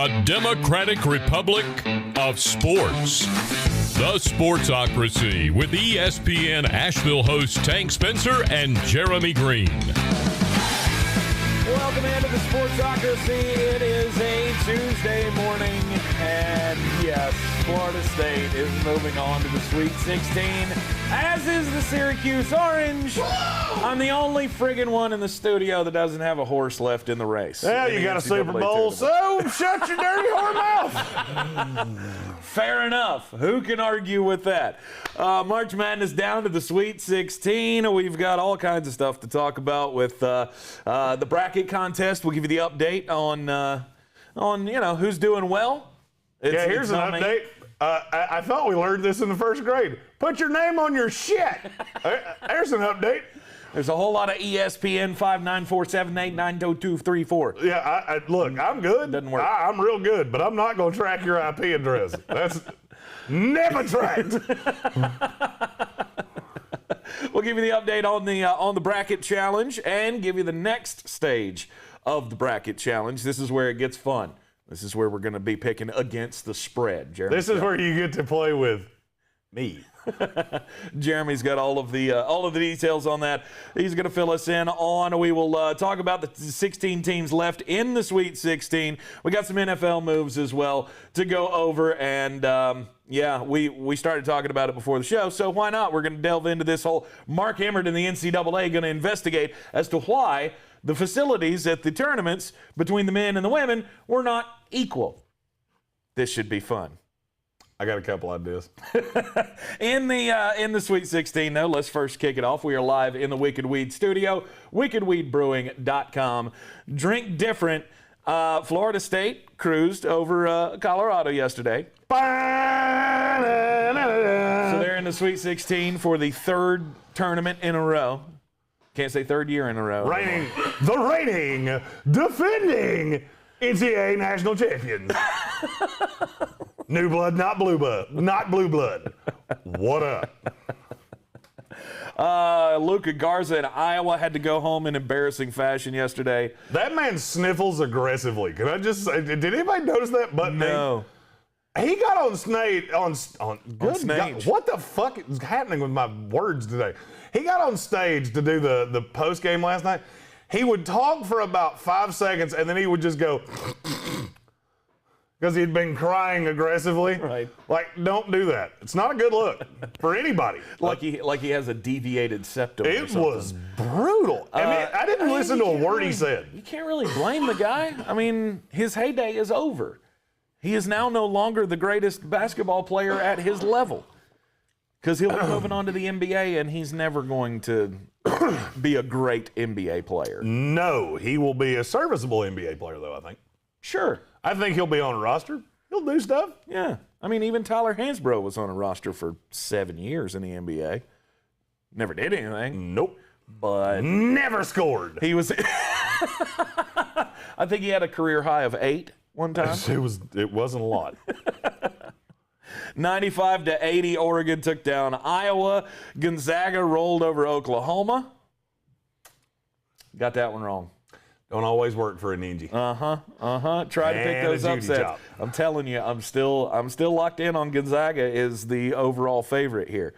A democratic republic of sports. The Sportsocracy with ESPN Asheville hosts Tank Spencer and Jeremy Greene. Welcome into the Sportsocracy. It is a Tuesday morning, and yes, Florida State is moving on to the Sweet 16, as is the Syracuse Orange. Whoa! I'm the only friggin' one in the studio that doesn't have a horse left in the race. Yeah, you got a Super Bowl, so shut your dirty whore mouth. Fair enough. Who can argue with that? March Madness down to the Sweet 16. We've got all kinds of stuff to talk about with the bracket contest. We'll give you the update on who's doing well. Here's an update. I thought we learned this in the first grade. Put your name on your shit. There's an update. There's a whole lot of ESPN 594-789-9234. Yeah, look, I'm good. Doesn't work. I'm real good, but I'm not going to track your IP address. That's never tracked. We'll give you the update on the bracket challenge and give you the next stage of the bracket challenge. This is where it gets fun. This is where we're going to be picking against the spread. Jeremy, this is where you get to play with me. Jeremy's got all of the details on that. He's going to fill us in on. We will talk about the 16 teams left in the Sweet 16. We got some NFL moves as well to go over, and we started talking about it before the show, so why not? We're going to delve into this whole Mark Emmert and the NCAA going to investigate as to why the facilities at the tournaments between the men and the women were not equal. This should be fun. I got a couple ideas. In the Sweet 16, though, let's first kick it off. We are live in the Wicked Weed studio, wickedweedbrewing.com. Drink different. Florida State cruised over Colorado yesterday. So they're in the Sweet 16 for the third tournament in a row. Can't say third year in a row. The reigning, defending NCAA national champions. New blood, not blue blood. Not blue blood. What up? Luka Garza in Iowa had to go home in embarrassing fashion yesterday. That man sniffles aggressively. Can I just say, did anybody notice that button? No. He got on stage. On stage. What the fuck is happening with my words today? He got on stage to do the post game last night. He would talk for about 5 seconds and then he would just go because he'd been crying aggressively. Right. Like, don't do that. It's not a good look for anybody. Like he has a deviated septum. It was brutal. I didn't listen to a word he said. You can't really blame the guy. I mean, his heyday is over. He is now no longer the greatest basketball player at his level because he'll be moving on to the NBA, and he's never going to be a great NBA player. No, he will be a serviceable NBA player, though, I think. Sure. I think he'll be on a roster. He'll do stuff. Yeah. I mean, even Tyler Hansbrough was on a roster for 7 years in the NBA. Never did anything. Nope. But never scored. He was I think he had a career high of 8 one time. It wasn't a lot. 95-80, Oregon took down Iowa. Gonzaga rolled over Oklahoma. Got that one wrong. Don't always work for a ninja. Try to pick those upsets. I'm telling you, I'm still locked in on Gonzaga is the overall favorite here.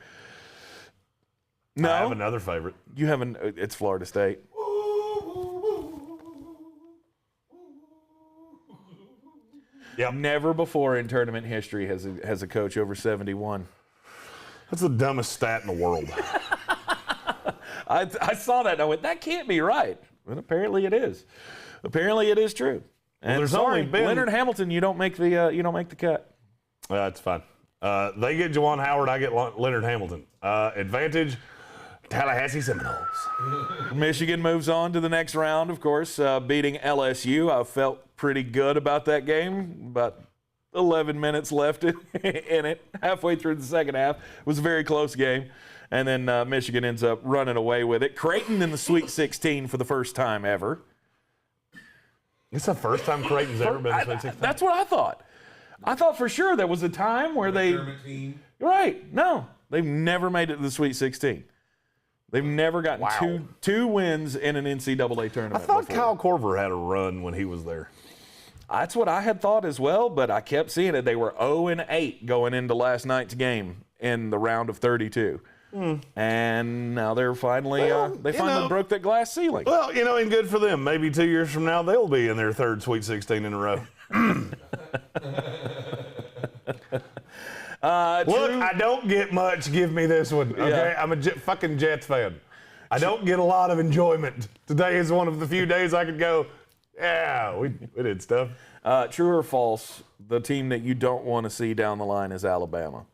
No, I have another favorite. You haven't. It's Florida State. Yep. Never before in tournament history has a coach over 71. That's the dumbest stat in the world. I saw that and I went, that can't be right. But apparently it is. Apparently it is true. And there's only been Leonard Hamilton. You don't make the cut. That's fine. They get Juwan Howard. I get Leonard Hamilton. Advantage. Tallahassee Seminoles. Michigan moves on to the next round, of course, beating LSU. I felt pretty good about that game. About 11 minutes left in it, halfway through the second half. It was a very close game. And then Michigan ends up running away with it. Creighton in the Sweet 16 for the first time ever. It's the first time Creighton's ever been in the Sweet 16? That's what I thought. I thought for sure there was a time where they... Right. No. They've never made it to the Sweet 16. They've never gotten two wins in an NCAA tournament. I thought before. Kyle Korver had a run when he was there. That's what I had thought as well, but I kept seeing it. They were 0-8 going into last night's game in the round of 32. And now they're finally, they finally broke that glass ceiling. Well, and good for them. Maybe 2 years from now, they'll be in their third Sweet 16 in a row. Look, I don't get much. Give me this one, okay? Yeah. I'm a fucking Jets fan. I don't get a lot of enjoyment. Today is one of the few days I could go, yeah, we did stuff. True or false, the team that you don't want to see down the line is Alabama?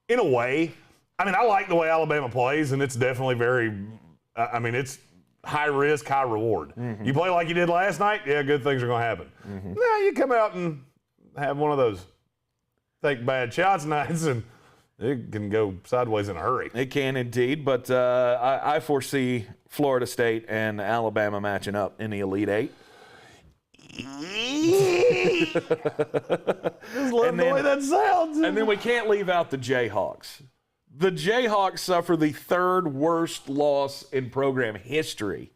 In a way. I mean, I like the way Alabama plays, and it's definitely very, it's high risk, high reward. You play like you did last night, yeah, good things are going to happen. Now you come out and have one of those take bad shots nights, and it can go sideways in a hurry. It can indeed, but I foresee Florida State and Alabama matching up in the Elite Eight. Just love the way that sounds. And then we can't leave out the Jayhawks. The Jayhawks suffer the third worst loss in program history,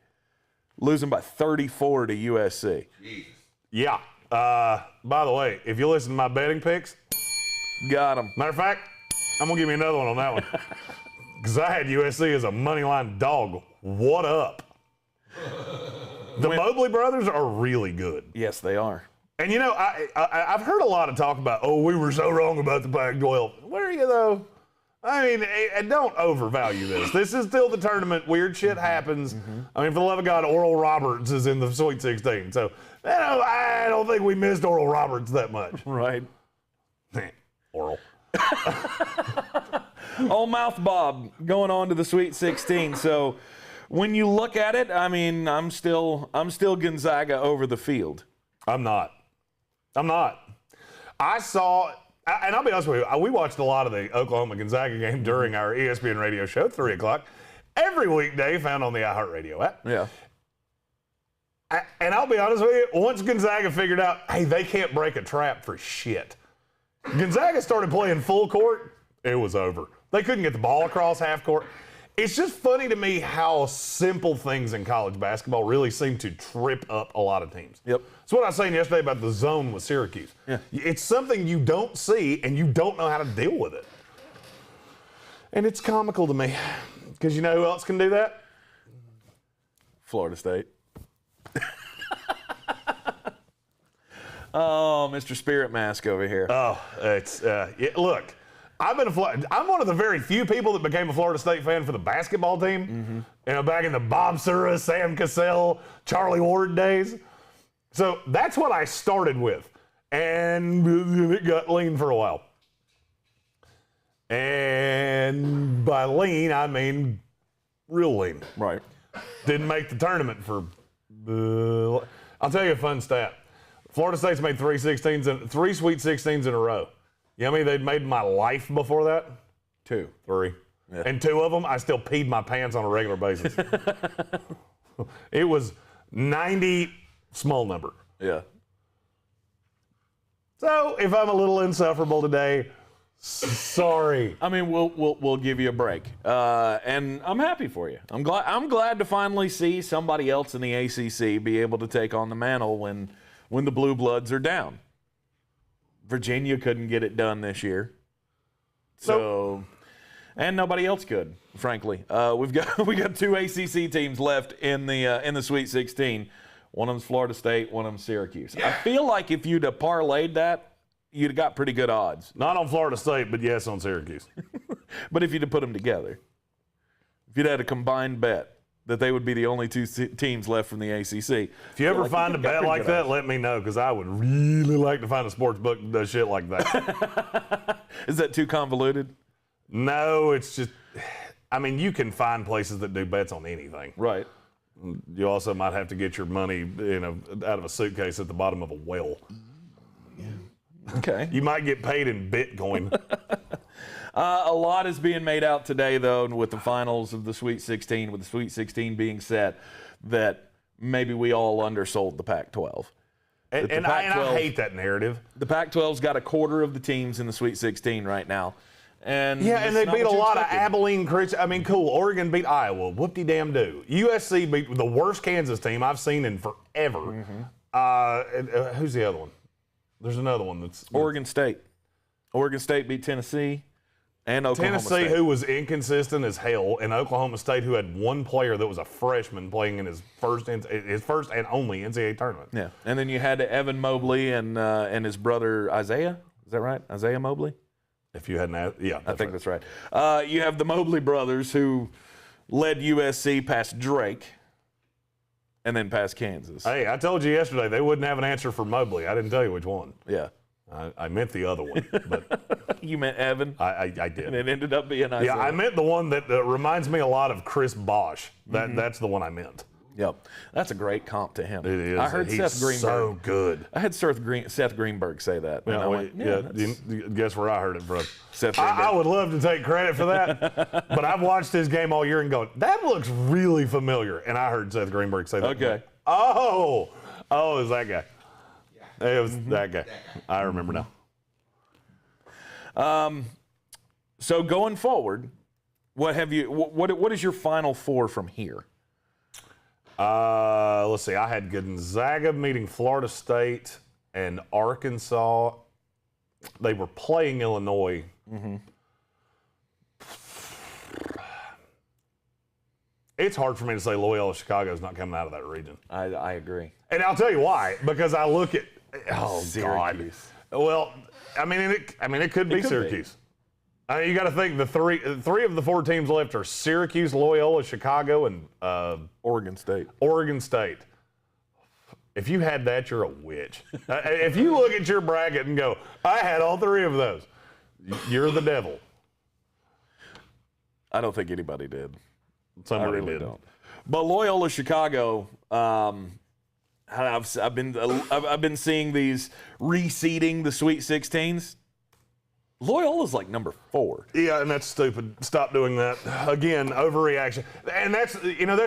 losing by 34 to USC. Jesus. Yeah. By the way, if you listen to my betting picks, Got them. matter of fact, I'm going to give you another one on that one. Because I had USC as a moneyline dog. What up? The Mobley brothers are really good. Yes, they are. And, I've heard a lot of talk about, we were so wrong about the Pac-12. Were you, though? I mean, and don't overvalue this. This is still the tournament. Weird shit happens. I mean, for the love of God, Oral Roberts is in the Sweet 16. So, I don't think we missed Oral Roberts that much. Right. Oral. Old Mouth Bob going on to the Sweet 16. So when you look at it, I mean, I'm still Gonzaga over the field. I'm not. I saw, and I'll be honest with you, we watched a lot of the Oklahoma-Gonzaga game during our ESPN Radio show at 3 o'clock. Every weekday found on the iHeartRadio app. Yeah. And I'll be honest with you, once Gonzaga figured out, hey, they can't break a trap for shit. Gonzaga started playing full court, it was over. They couldn't get the ball across half court. It's just funny to me how simple things in college basketball really seem to trip up a lot of teams. Yep. That's what I was saying yesterday about the zone with Syracuse. Yeah. It's something you don't see and you don't know how to deal with it. And it's comical to me because you know who else can do that? Florida State. Oh, Mr. Spirit Mask over here. Oh, it's look. I'm one of the very few people that became a Florida State fan for the basketball team. Back in the Bob Sura, Sam Cassell, Charlie Ward days. So that's what I started with, and it got lean for a while. And by lean, I mean real lean. Right. Didn't make the tournament for. I'll tell you a fun stat. Florida State's made three Sweet 16s in a row. You know how many they'd made in my life before that? 2. 3. Yeah. And 2 of them, I still peed my pants on a regular basis. It was 90, small number. Yeah. So if I'm a little insufferable today, sorry. I mean, we'll give you a break, and I'm happy for you. I'm glad to finally see somebody else in the ACC be able to take on the mantle when the Blue Bloods are down. Virginia couldn't get it done this year, so and nobody else could. Frankly, we got 2 ACC teams left in the Sweet 16. One of them's Florida State, one of them's Syracuse. I feel like if you'd have parlayed that, you'd have got pretty good odds. Not on Florida State, but yes on Syracuse. But if you'd have put them together, if you'd had a combined bet that they would be the only 2 teams left from the ACC. If you ever find a bet like that, let me know, because I would really like to find a sports book that does shit like that. Is that too convoluted? No, it's just, I mean, you can find places that do bets on anything. Right. You also might have to get your money, out of a suitcase at the bottom of a well. Okay. You might get paid in Bitcoin. A lot is being made out today, though, with the finals of the Sweet 16, with the Sweet 16 being set, that maybe we all undersold the Pac-12. And I hate that narrative. The Pac-12's got a quarter of the teams in the Sweet 16 right now. And and they beat a lot of Abilene Christian. I mean, cool. Oregon beat Iowa. Whoop-de-damn-do. USC beat the worst Kansas team I've seen in forever. Who's the other one? There's another one that's Oregon State. Oregon State beat Tennessee and Oklahoma State. Tennessee, who was inconsistent as hell, and Oklahoma State, who had one player that was a freshman playing in his first and only NCAA tournament. Yeah, and then you had Evan Mobley and his brother Isaiah. Is that right? Isaiah Mobley? If you hadn't asked, yeah. I think that's right. You have the Mobley brothers who led USC past Drake and then past Kansas. Hey, I told you yesterday they wouldn't have an answer for Mobley. I didn't tell you which one. Yeah. I meant the other one. But You meant Evan? I did. And it ended up being Isaiah. Yeah, I meant the one that reminds me a lot of Chris Bosh. That's the one I meant. Yep. That's a great comp to him. It is. I heard He's Seth Greenberg. so good. I had Seth Greenberg say that. And I went, guess where I heard it from. Seth Greenberg. I would love to take credit for that, but I've watched his game all year and going, that looks really familiar. And I heard Seth Greenberg say that. Okay. Oh, it was that guy. It was that guy. I remember now. So going forward, what is your Final Four from here? Let's see. I had Gonzaga meeting Florida State and Arkansas. They were playing Illinois. It's hard for me to say Loyola Chicago is not coming out of that region. I agree. And I'll tell you why. Because I look at Syracuse. God. Well, it could be Syracuse. You got to think the three of the four teams left are Syracuse, Loyola, Chicago, and Oregon State. Oregon State. If you had that, you're a witch. If you look at your bracket and go, I had all three of those, you're the devil. I don't think anybody did. Somebody I really did. don't. But Loyola Chicago, I've been seeing these reseeding the Sweet 16s. Loyola's like number 4. Yeah, and that's stupid. Stop doing that. Again, overreaction. And that's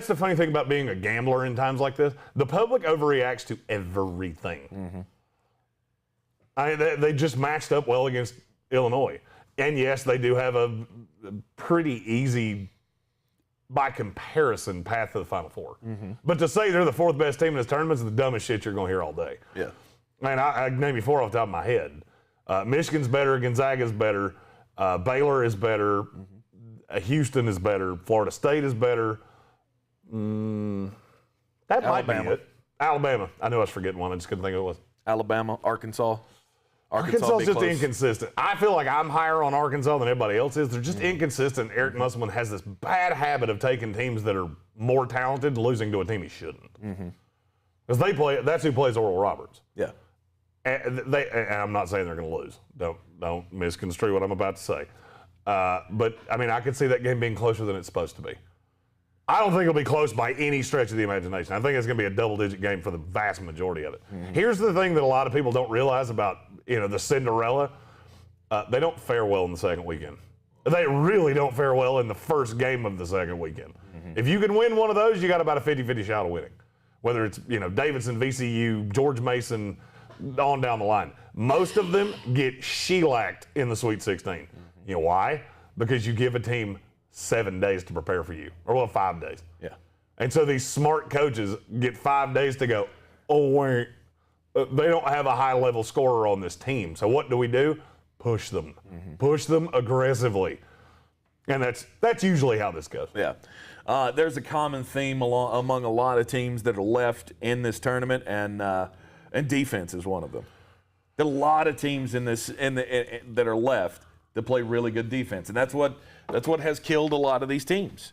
the funny thing about being a gambler in times like this. The public overreacts to everything. They just matched up well against Illinois. And yes, they do have a pretty easy, by comparison, path to the Final Four. But to say they're the 4th best team in this tournament is the dumbest shit you're going to hear all day. Yeah. Man, I name you 4 off the top of my head. Michigan's better. Gonzaga's better. Baylor is better. Houston is better. Florida State is better. That might be it. Alabama. I knew I was forgetting one. I just couldn't think of who it was. Alabama, Arkansas. Arkansas's just inconsistent. I feel like I'm higher on Arkansas than everybody else is. They're just inconsistent. Eric Musselman has this bad habit of taking teams that are more talented and losing to a team he shouldn't. Because that's who plays Oral Roberts. Yeah. And I'm not saying they're going to lose. Don't misconstrue what I'm about to say. But, I could see that game being closer than it's supposed to be. I don't think it'll be close by any stretch of the imagination. I think it's going to be a double-digit game for the vast majority of it. Here's the thing that a lot of people don't realize about, the Cinderella. They don't fare well in the second weekend. They really don't fare well in the first game of the second weekend. If you can win one of those, you got about a 50-50 shot of winning. Whether it's, Davidson, VCU, George Mason, on down the line. Most of them get shellacked in the Sweet 16. You know why? Because you give a team 7 days to prepare for you. Or 5 days. Yeah. And so these smart coaches get 5 days to go, oh, wait, they don't have a high-level scorer on this team. So what do? Push them. Push them aggressively. And that's usually how this goes. Yeah. There's a common theme among a lot of teams that are left in this tournament, and defense is one of them. There are a lot of teams that are left that play really good defense, and that's what has killed a lot of these teams.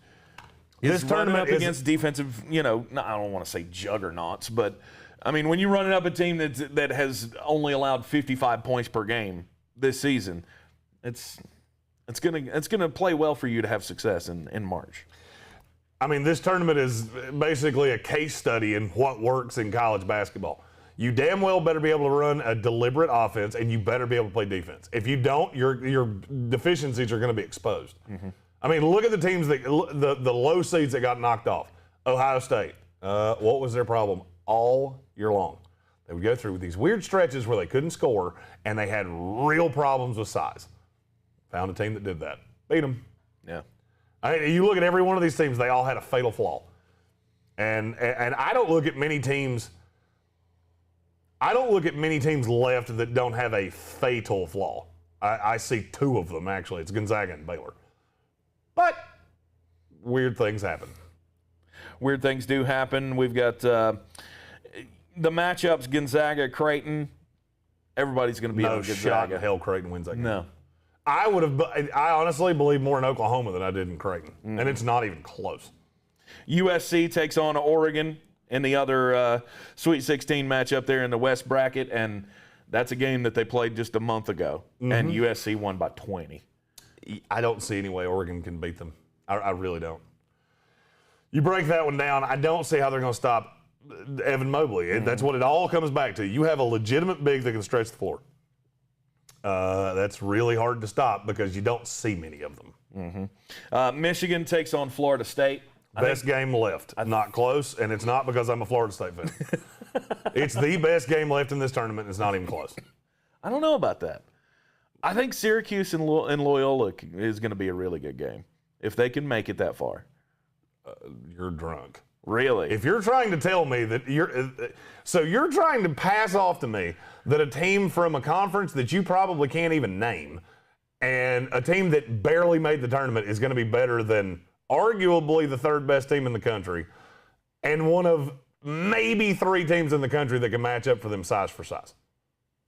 This tournament up against defensive, I don't want to say juggernauts, but when you run up a team that has only allowed 55 points per game this season, it's gonna play well for you to have success in March. This tournament is basically a case study in what works in college basketball. You damn well better be able to run a deliberate offense, and you better be able to play defense. If you don't, your deficiencies are going to be exposed. Look at the teams the low seeds that got knocked off. Ohio State. What was their problem all year long? They would go through these weird stretches where they couldn't score, and they had real problems with size. Found a team that did that. Beat them. Yeah. You look at every one of these teams; they all had a fatal flaw. And I don't look at many teams I don't look at many teams left that don't have a fatal flaw. I see two of them, actually. It's Gonzaga and Baylor. But weird things happen. Weird things do happen. We've got the matchups, Gonzaga, Creighton. Everybody's going to be on Gonzaga. No shot in hell Creighton wins that game. No. I honestly believe more in Oklahoma than I did in Creighton. And it's not even close. USC takes on Oregon in the other Sweet 16 matchup there in the West bracket, and that's a game that they played just a month ago, and USC won by 20. I don't see any way Oregon can beat them. I really don't. You break that one down, I don't see how they're going to stop Evan Mobley. That's what it all comes back to. You have a legitimate big that can stretch the floor. That's really hard to stop because you don't see many of them. Michigan takes on Florida State. Best game left. Not close, and it's not because I'm a Florida State fan. It's the best game left in this tournament, and it's not even close. I don't know about that. I think Syracuse and Loyola is going to be a really good game if they can make it that far. You're drunk. Really? If you're trying to tell me that you're trying to pass off to me that a team from a conference that you probably can't even name and a team that barely made the tournament is going to be better than arguably the third best team in the country and one of maybe three teams in the country that can match up for them size for size.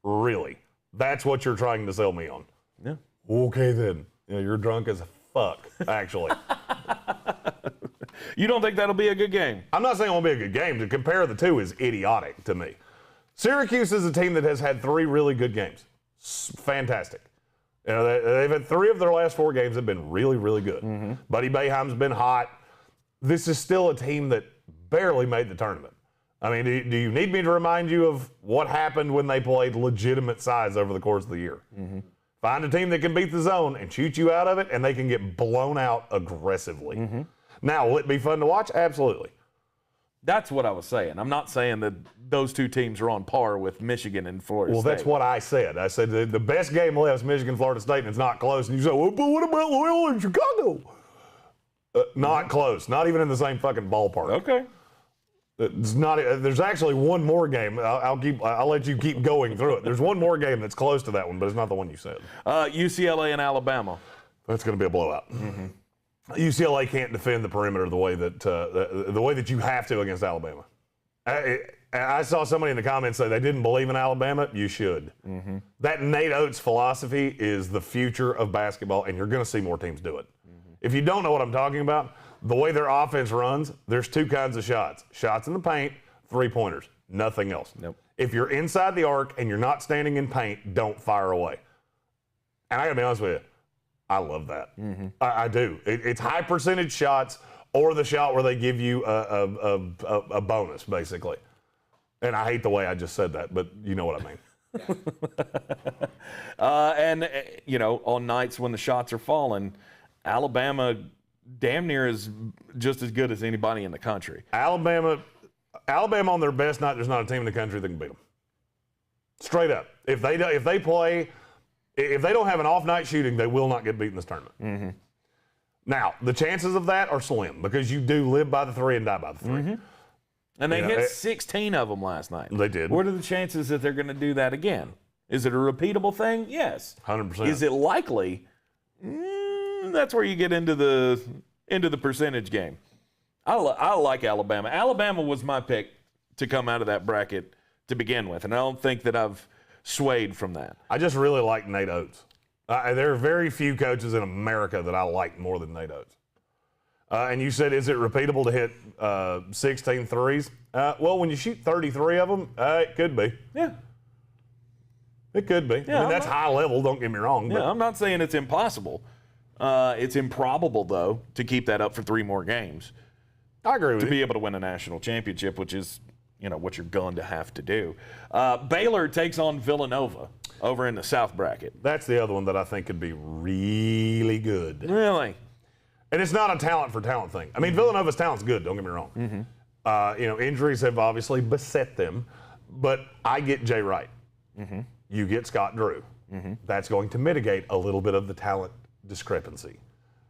Really? That's what you're trying to sell me on? Yeah. Okay then. Yeah, you're drunk as fuck, actually. You don't think that'll be a good game? I'm not saying it won't be a good game. To compare the two is idiotic to me. Syracuse is a team that has had three really good games. Fantastic. You know, they've had three of their last four games have been really, really good. Buddy Boeheim's been hot. This is still a team that barely made the tournament. I mean, do you need me to remind you of what happened when they played legitimate size over the course of the year? Find a team that can beat the zone and shoot you out of it, and they can get blown out aggressively. Now, will it be fun to watch? Absolutely. That's what I was saying. I'm not saying that those two teams are on par with Michigan and Florida State. Well, that's what I said. I said the best game left is Michigan, Florida State, and it's not close. And you say, well, but what about Loyola and Chicago? Not close. Not even in the same fucking ballpark. Okay. It's not. There's actually one more game. I'll let you keep going through it. There's one more game that's close to that one, but it's not the one you said. UCLA and Alabama. That's going to be a blowout. UCLA can't defend the perimeter the way that you have to against Alabama. I saw somebody in the comments say they didn't believe in Alabama. You should. That Nate Oates philosophy is the future of basketball, and you're going to see more teams do it. If you don't know what I'm talking about, the way their offense runs, there's two kinds of shots. Shots in the paint, three-pointers, nothing else. Nope. If you're inside the arc and you're not standing in paint, don't fire away. And I got to be honest with you, I love that. I do. It's high percentage shots or the shot where they give you a bonus, basically. And I hate the way I just said that, but you know what I mean. On nights when the shots are falling, Alabama damn near is just as good as anybody in the country. Alabama on their best night, there's not a team in the country that can beat them. Straight up. If they don't have an off night shooting, they will not get beat in this tournament. Now, the chances of that are slim because you do live by the three and die by the three. And they hit 16 of them last night. They did. What are the chances that they're going to do that again? Is it a repeatable thing? Yes. 100%. Is it likely? That's where you get into the percentage game. I like Alabama. Alabama was my pick to come out of that bracket to begin with, and I don't think that I've swayed from that. I just really like Nate Oates. There are very few coaches in America that I like more than Nate Oates. And you said, is it repeatable to hit 16 threes? Well, when you shoot 33 of them, it could be. Yeah. It could be. Yeah, that's high level, don't get me wrong. But I'm not saying it's impossible. It's improbable, though, to keep that up for 3 more games. I agree with you. To be able to win a national championship, which is, what you're going to have to do. Baylor takes on Villanova over in the South bracket. That's the other one that I think could be really good. Really? And it's not a talent for talent thing. I mean, Villanova's talent's good, don't get me wrong. Injuries have obviously beset them, but I get Jay Wright. You get Scott Drew. That's going to mitigate a little bit of the talent discrepancy,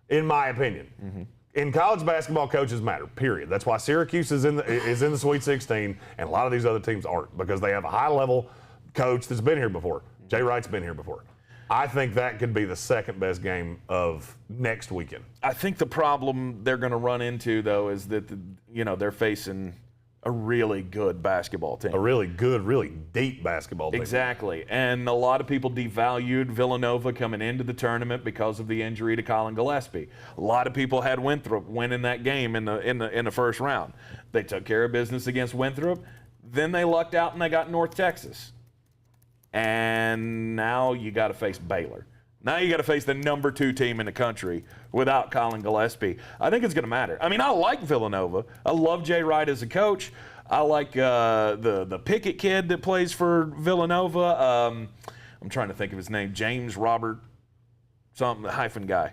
in my opinion. In college basketball, coaches matter, period. That's why Syracuse is in the Sweet 16, and a lot of these other teams aren't, because they have a high-level coach that's been here before. Jay Wright's been here before. I think that could be the second best game of next weekend. I think the problem they're going to run into, though, is that they're facing a really good basketball team. A really good, really deep basketball team. Exactly. And a lot of people devalued Villanova coming into the tournament because of the injury to Colin Gillespie. A lot of people had Winthrop winning that game in the first round. They took care of business against Winthrop. Then they lucked out and they got North Texas. And now you got to face Baylor. Now you got to face the number 2 team in the country without Colin Gillespie. I think it's going to matter. I mean, I like Villanova. I love Jay Wright as a coach. I like the Pickett kid that plays for Villanova. I'm trying to think of his name. James Robert, something, hyphen guy.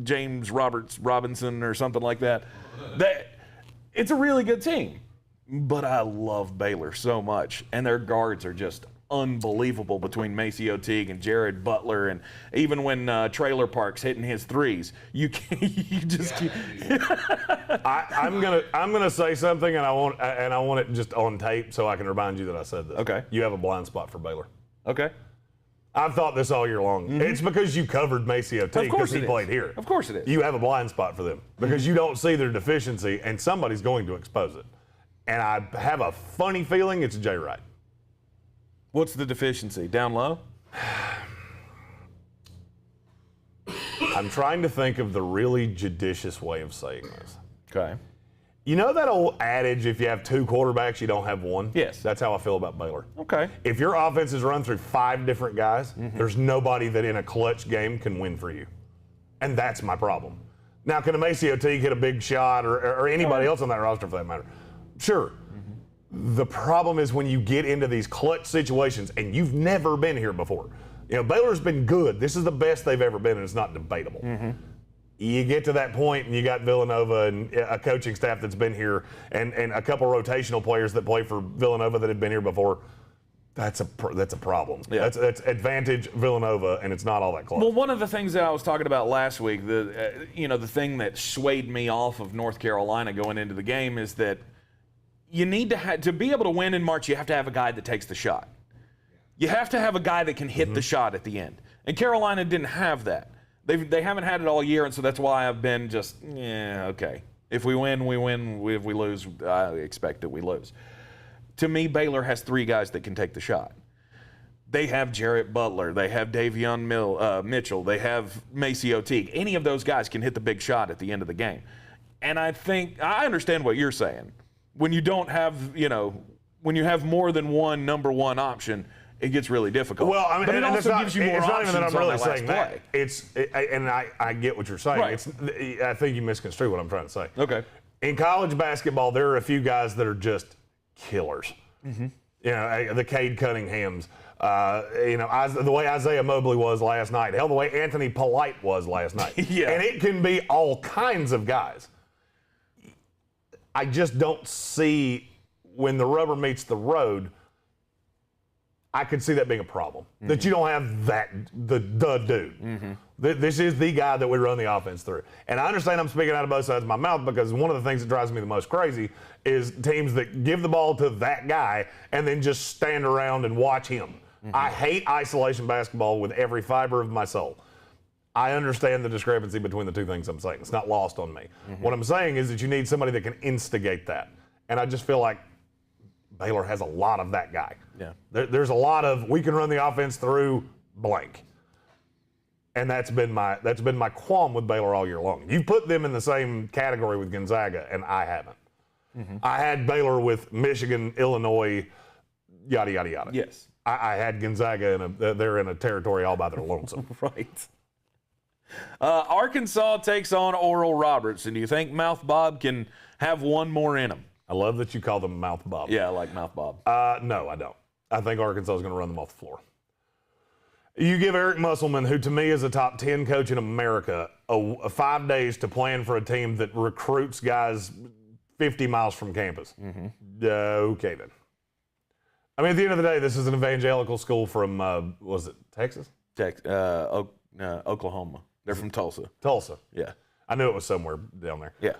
James Roberts Robinson or something like that. It's a really good team. But I love Baylor so much. And their guards are just unbelievable between Maceo Teague and Jared Butler, and even when Trailer Park's hitting his threes, I'm gonna say something, and I want it just on tape so I can remind you that I said this. Okay. You have a blind spot for Baylor. Okay. I've thought this all year long. Mm-hmm. It's because you covered Maceo Teague because he played here. Of course it is. You have a blind spot for them because you don't see their deficiency, and somebody's going to expose it. And I have a funny feeling it's Jay Wright. What's the deficiency? Down low? I'm trying to think of the really judicious way of saying this. Okay. You know that old adage, if you have 2 quarterbacks, you don't have one? Yes. That's how I feel about Baylor. Okay. If your offense is run through 5 different guys, there's nobody that in a clutch game can win for you. And that's my problem. Now, can a Maceo Teague hit a big shot or anybody else on that roster for that matter? Sure. The problem is when you get into these clutch situations, and you've never been here before. Baylor's been good. This is the best they've ever been, and it's not debatable. You get to that point, and you got Villanova and a coaching staff that's been here, and a couple rotational players that play for Villanova that have been here before. That's a problem. Yeah. That's advantage Villanova, and it's not all that close. Well, one of the things that I was talking about last week, the thing that swayed me off of North Carolina going into the game is that you need to be able to win in March, you have to have a guy that takes the shot. You have to have a guy that can hit the shot at the end. And Carolina didn't have that. They haven't had it all year, and so that's why I've been just, okay. If we win, we win. If we lose, I expect that we lose. To me, Baylor has 3 guys that can take the shot. They have Jarrett Butler. They have Davion Mitchell. They have Maceo Teague. Any of those guys can hit the big shot at the end of the game. And I understand what you're saying. When you don't have, when you have more than one number 1 option, it gets really difficult. Well, I mean, but it also gives you more options. It's not even that I'm really saying play. that. I get what you're saying. Right. I think you misconstrue what I'm trying to say. Okay. In college basketball, there are a few guys that are just killers. The Cade Cunninghams. The way Isaiah Mobley was last night. Hell, the way Anthony Polite was last night. Yeah. And it can be all kinds of guys. I just don't see when the rubber meets the road. I could see that being a problem. That you don't have the dude. This is the guy that we run the offense through. And I understand I'm speaking out of both sides of my mouth because one of the things that drives me the most crazy is teams that give the ball to that guy and then just stand around and watch him. I hate isolation basketball with every fiber of my soul. I understand the discrepancy between the two things I'm saying. It's not lost on me. What I'm saying is that you need somebody that can instigate that. And I just feel like Baylor has a lot of that guy. Yeah. There's a lot of, we can run the offense through blank. And that's been my qualm with Baylor all year long. You put them in the same category with Gonzaga, and I haven't. I had Baylor with Michigan, Illinois, yada, yada, yada. Yes. I had Gonzaga, they're in a territory all by their lonesome. Right. Arkansas takes on Oral Roberts. And do you think Mouth Bob can have one more in him? I love that you call them Mouth Bob. Yeah, I like Mouth Bob. No, I don't. I think Arkansas is going to run them off the floor. You give Eric Musselman, who to me is a top 10 coach in America, 5 days to plan for a team that recruits guys 50 miles from campus. Okay, then. I mean, at the end of the day, this is an evangelical school from, was it Texas? Oklahoma. They're from Tulsa. Tulsa. Yeah. I knew it was somewhere down there. Yeah.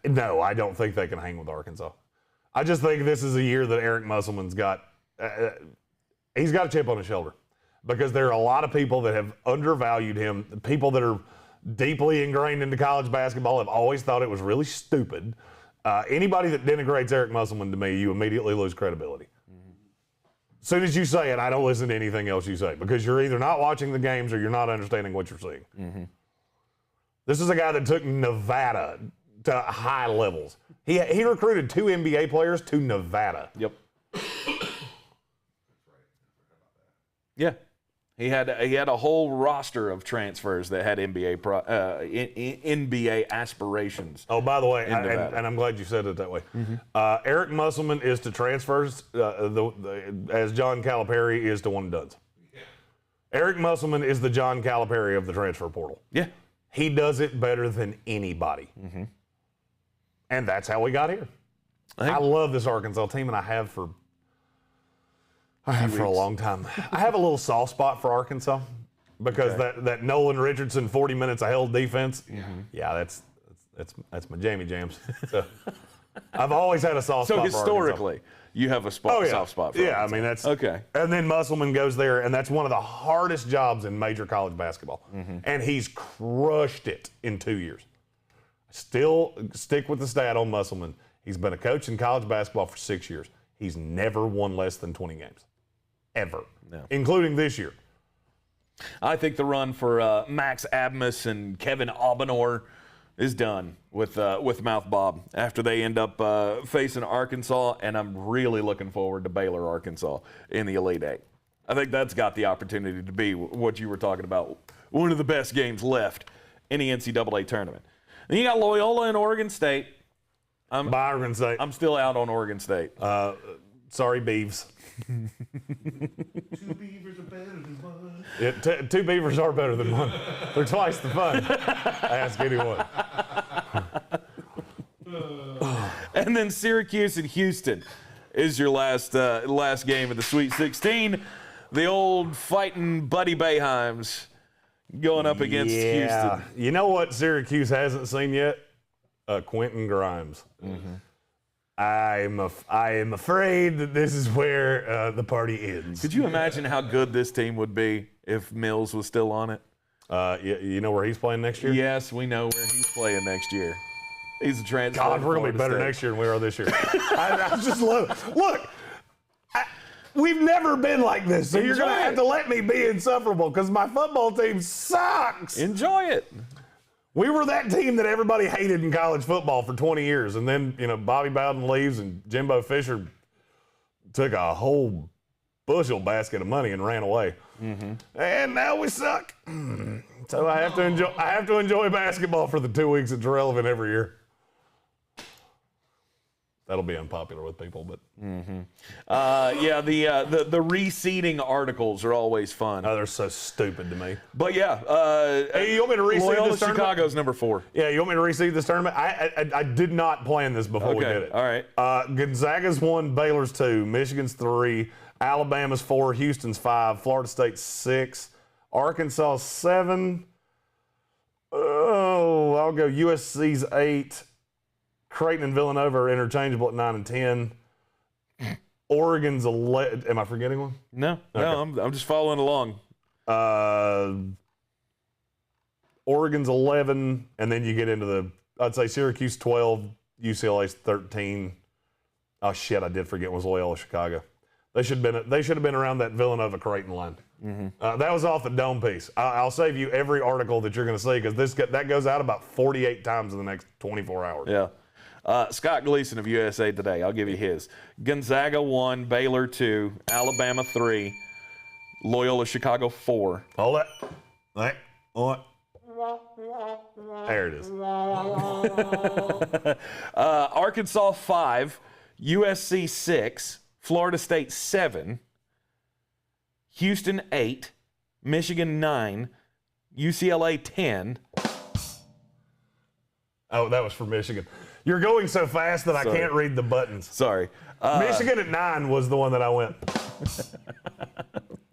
No, I don't think they can hang with Arkansas. I just think this is a year that Eric Musselman's got he's got a chip on his shoulder because there are a lot of people that have undervalued him. People that are deeply ingrained into college basketball have always thought it was really stupid. Anybody that denigrates Eric Musselman to me, you immediately lose credibility. As soon as you say it, I don't listen to anything else you say because you're either not watching the games or you're not understanding what you're seeing. This is a guy that took Nevada to high levels. He recruited 2 NBA players to Nevada. Yep. Yeah. He had a whole roster of transfers that had NBA aspirations. Oh, by the way, and I'm glad you said it that way. Eric Musselman is to transfers as John Calipari is to one and dones. Eric Musselman is the John Calipari of the transfer portal. Yeah. He does it better than anybody. And that's how we got here. I love this Arkansas team, and I have for a long time. I have a little soft spot for Arkansas because that Nolan Richardson 40 minutes of hell defense. Yeah, that's my jammy jams. So, I've always had a soft spot for Arkansas. So historically, you have a soft spot for Arkansas. I mean that's okay. And then Musselman goes there, and that's one of the hardest jobs in major college basketball. And he's crushed it in 2 years. Still stick with the stat on Musselman. He's been a coach in college basketball for 6 years. He's never won less than 20 games. Ever. No. Including this year. I think the run for Max Abmas and Kevin Aubenor is done with Mouth Bob after they end up facing Arkansas, and I'm really looking forward to Baylor, Arkansas in the Elite Eight. I think that's got the opportunity to be what you were talking about, one of the best games left in the NCAA tournament. And you got Loyola and Oregon State. Oregon State. I'm still out on Oregon State. Sorry, Beavs. 2 beavers are better than one. Yeah, 2 beavers are better than one. They're twice the fun. Ask anyone. And then Syracuse and Houston is your last game of the Sweet 16. The old fighting Buddy Boeheims going up against Houston. You know what Syracuse hasn't seen yet? Quentin Grimes. I am afraid that this is where the party ends. Could you imagine how good this team would be if Mills was still on it? You know where he's playing next year? Yes, we know where he's playing next year. He's a transfer. God, we're going to be better next year than we are this year. I just love it. Look, we've never been like this, so you're going to have to let me be insufferable because my football team sucks. Enjoy it. We were that team that everybody hated in college football for 20 years, and then Bobby Bowden leaves and Jimbo Fisher took a whole bushel basket of money and ran away. And now we suck. So I have to enjoy basketball for the 2 weeks it's relevant every year. That'll be unpopular with people, but the reseeding articles are always fun. Oh, they're so stupid to me. But yeah, hey, you want me to reseed Loyola this tournament? Chicago's number 4. Yeah, you want me to reseed this tournament? I did not plan this before we did it. All right. Gonzaga's 1, Baylor's 2, Michigan's 3, Alabama's 4, Houston's 5, Florida State's 6, Arkansas 7. Oh, I'll go USC's 8. Creighton and Villanova are interchangeable at 9 and 10. Oregon's 11. Am I forgetting one? No, I'm just following along. Oregon's 11, and then you get into I'd say Syracuse 12, UCLA's 13. Oh shit, I did forget it was Loyola Chicago. They should have been around that Villanova Creighton line. That was off the dome piece. I'll save you every article that you're going to see because that goes out about 48 times in the next 24 hours. Yeah. Scott Gleason of USA Today, I'll give you his. Gonzaga 1, Baylor 2, Alabama 3, Loyola Chicago 4. Hold it. There it is. Arkansas 5, USC 6, Florida State 7, Houston 8, Michigan 9, UCLA 10. Oh, that was for Michigan. You're going so fast that I can't read the buttons. Sorry. Michigan at 9 was the one that I went.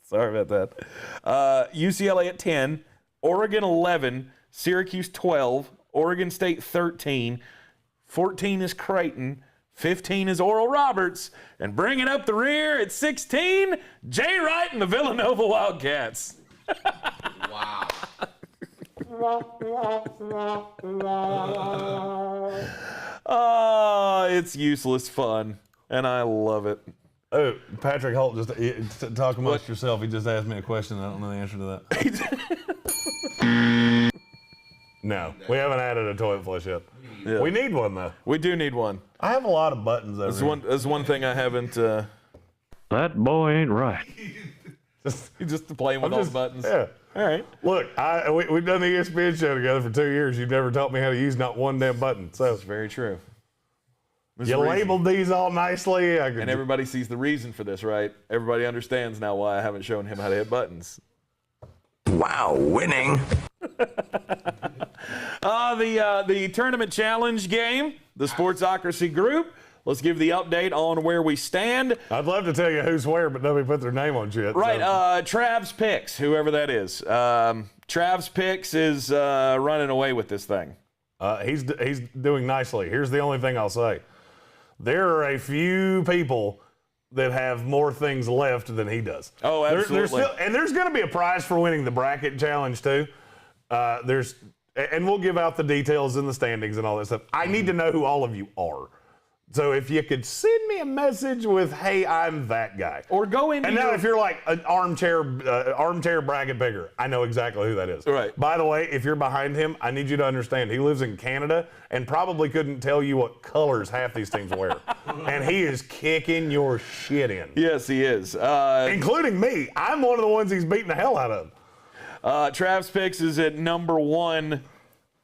Sorry about that. UCLA at 10, Oregon 11, Syracuse 12, Oregon State 13, 14 is Creighton, 15 is Oral Roberts, and bringing up the rear at 16, Jay Wright and the Villanova Wildcats. Wow. Oh, it's useless fun, and I love it. Oh, Patrick Holt, just talk amongst yourself. He just asked me a question. I don't know the answer to that. No, we haven't added a toilet flush yet. Yeah. We need one, though. We do need one. I have a lot of buttons over here. That's one thing I haven't. That boy ain't right. Just playing with all the buttons. Yeah. All right. Look, we've done the ESPN show together for 2 years. You've never taught me how to use not one damn button. So That's very true. There's you a reason. labeled these all nicely. And everybody sees the reason for this, right? Everybody understands now why I haven't shown him how to hit buttons. Wow, winning. The tournament challenge game, the Sportsocracy group. Let's give the update on where we stand. I'd love to tell you who's where, but nobody put their name on shit. Right, So. Trav's Picks, whoever that is. Trav's Picks is running away with this thing. He's doing nicely. Here's the only thing I'll say. There are a few people that have more things left than he does. Oh, absolutely. There's going to be a prize for winning the bracket challenge, too. And we'll give out the details in the standings and all that stuff. I need to know who all of you are. So if you could send me a message with, hey, I'm that guy. Or go into now if you're like an armchair bracket picker, I know exactly who that is. Right. By the way, if you're behind him, I need you to understand he lives in Canada and probably couldn't tell you what colors half these teams wear. And he is kicking your shit in. Yes, he is. Including me. I'm one of the ones he's beating the hell out of. Trav's Picks is at number 1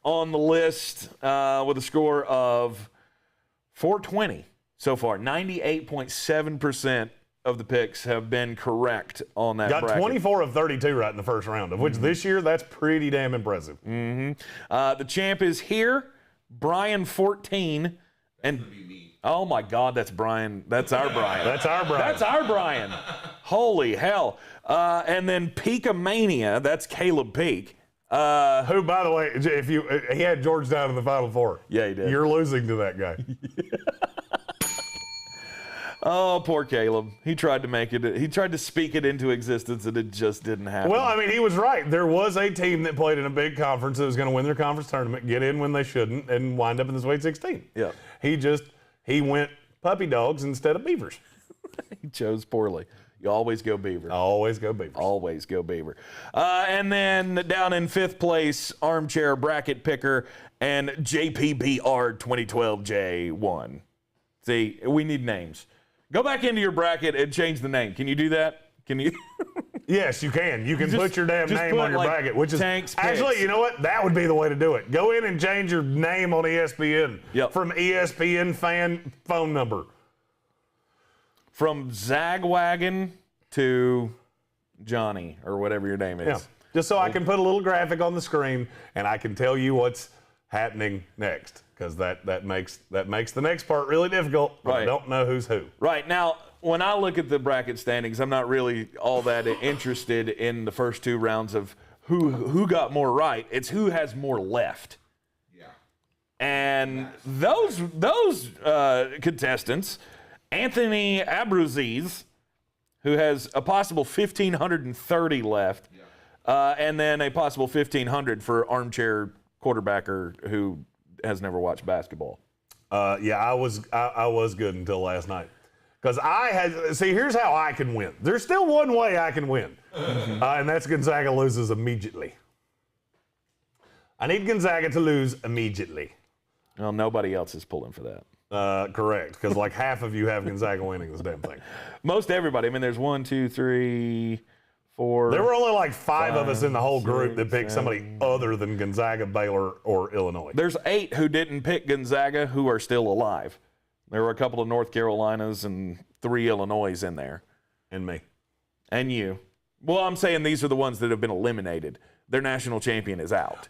on the list with a score of 420 so far. 98.7% of the picks have been correct on that bracket. Got 24 of 32 right in the first round, of which this year, that's pretty damn impressive. The champ is here, Brian 14. And oh my God, that's Brian. That's our Brian. That's our Brian. That's our Brian. Holy hell. And then Peakamania, that's Caleb Peak. Who, by the way, he had Georgetown in the Final Four. Yeah, he did. You're losing to that guy. Oh, poor Caleb. He tried to make it. He tried to speak it into existence, and it just didn't happen. Well, I mean, he was right. There was a team that played in a big conference that was going to win their conference tournament, get in when they shouldn't, and wind up in the Sweet 16. Yeah. He went puppy dogs instead of beavers. He chose poorly. You always go Beaver. Always go Beavers. Always go Beaver. And then down in 5th place, armchair bracket picker and JPBR 2012J1. See, we need names. Go back into your bracket and change the name. Can you do that? Can you? Yes, you can. You can put your damn name on your bracket, which is Tanks Picks. actually, you know what? That would be the way to do it. Go in and change your name on ESPN from ESPN fan phone number. From Zagwagon to Johnny or whatever your name is. Yeah. Just so I can put a little graphic on the screen and I can tell you what's happening next, because that makes the next part really difficult. But I don't know who's who. Right. Now, when I look at the bracket standings, I'm not really all that interested in the first 2 rounds of who got more right. It's who has more left. Yeah. And those contestants, Anthony Abruzes, who has a possible 1,530 left, and then a possible 1,500 for armchair quarterbacker who has never watched basketball. I was good until last night. Because here's how I can win. There's still one way I can win, and that's Gonzaga loses immediately. I need Gonzaga to lose immediately. Well, nobody else is pulling for that. Correct, because like half of you have Gonzaga winning this damn thing. Most everybody. I mean, there's 1, 2, 3, 4. There were only like 5 of us in the whole group that picked somebody other than Gonzaga, Baylor, or Illinois. There's 8 who didn't pick Gonzaga who are still alive. There were a couple of North Carolinas and 3 Illinois in there. And me. And you. Well, I'm saying these are the ones that have been eliminated. Their national champion is out.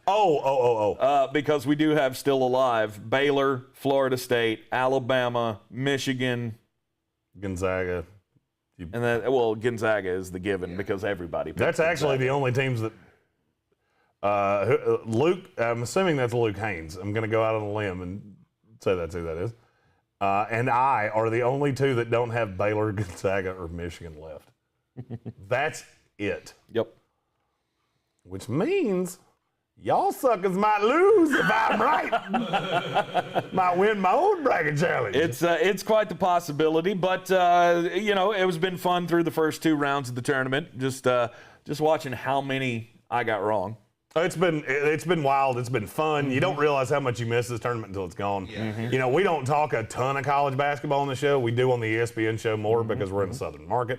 Because we do have still alive Baylor, Florida State, Alabama, Michigan, Gonzaga. And then, Gonzaga is the given because everybody picked That's actually Gonzaga. the only teams that Luke, I'm assuming that's Luke Haynes. I'm going to go out on a limb and say that's who that is. And I are the only two that don't have Baylor, Gonzaga, or Michigan left. That's it. Yep. Which means y'all suckers might lose if I'm right. Might win my own bracket challenge. It's quite the possibility, but it has been fun through the first 2 rounds of the tournament. Just watching how many I got wrong. It's been wild. It's been fun. You don't realize how much you miss this tournament until it's gone. Yeah. We don't talk a ton of college basketball on the show. We do on the ESPN show more because we're in the southern market.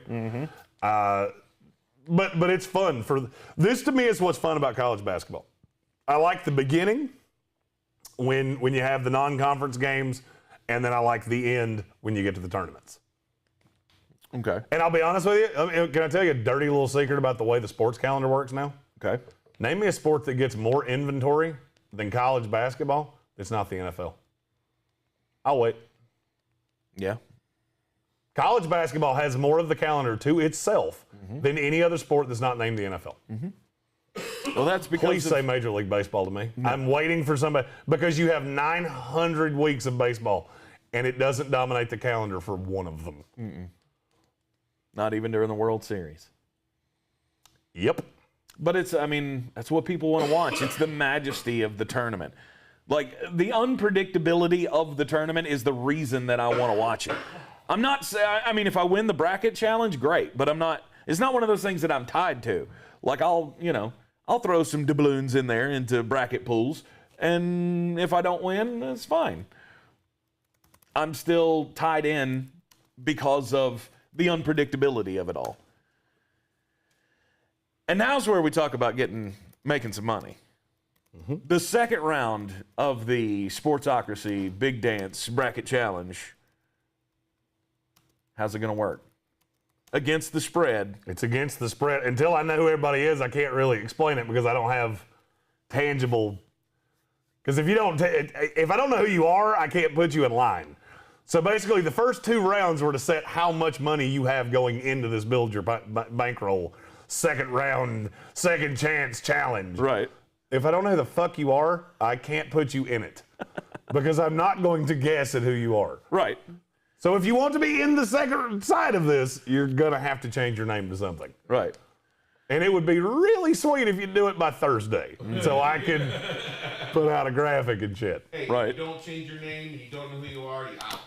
But it's fun. This to me is what's fun about college basketball. I like the beginning when you have the non-conference games, and then I like the end when you get to the tournaments. Okay. And I'll be honest with you. Can I tell you a dirty little secret about the way the sports calendar works now? Okay. Name me a sport that gets more inventory than college basketball. It's not the NFL. I'll wait. Yeah. College basketball has more of the calendar to itself than any other sport that's not named the NFL. Well, that's because Please say Major League Baseball to me. No. I'm waiting for somebody, because you have 900 weeks of baseball, and it doesn't dominate the calendar for one of them. Not even during the World Series. Yep. But that's what people want to watch. It's the majesty of the tournament. Like, the unpredictability of the tournament is the reason that I want to watch it. I'm not saying, if I win the bracket challenge, great, but it's not one of those things that I'm tied to. Like, I'll throw some doubloons in there into bracket pools, and if I don't win, it's fine. I'm still tied in because of the unpredictability of it all. And now's where we talk about making some money. The second round of the Sportsocracy Big Dance Bracket Challenge. How's it going to work? Against the spread. It's against the spread. Until I know who everybody is, I can't really explain it because I don't have tangible. Because if I don't know who you are, I can't put you in line. So basically, the first 2 rounds were to set how much money you have going into this Build Your Bankroll second round, second chance challenge. Right. If I don't know who the fuck you are, I can't put you in it because I'm not going to guess at who you are. Right. So if you want to be in the second side of this, you're going to have to change your name to something. Right. And it would be really sweet if you do it by Thursday so I could put out a graphic and shit. Hey, right. If you don't change your name, you don't know who you are, you're out.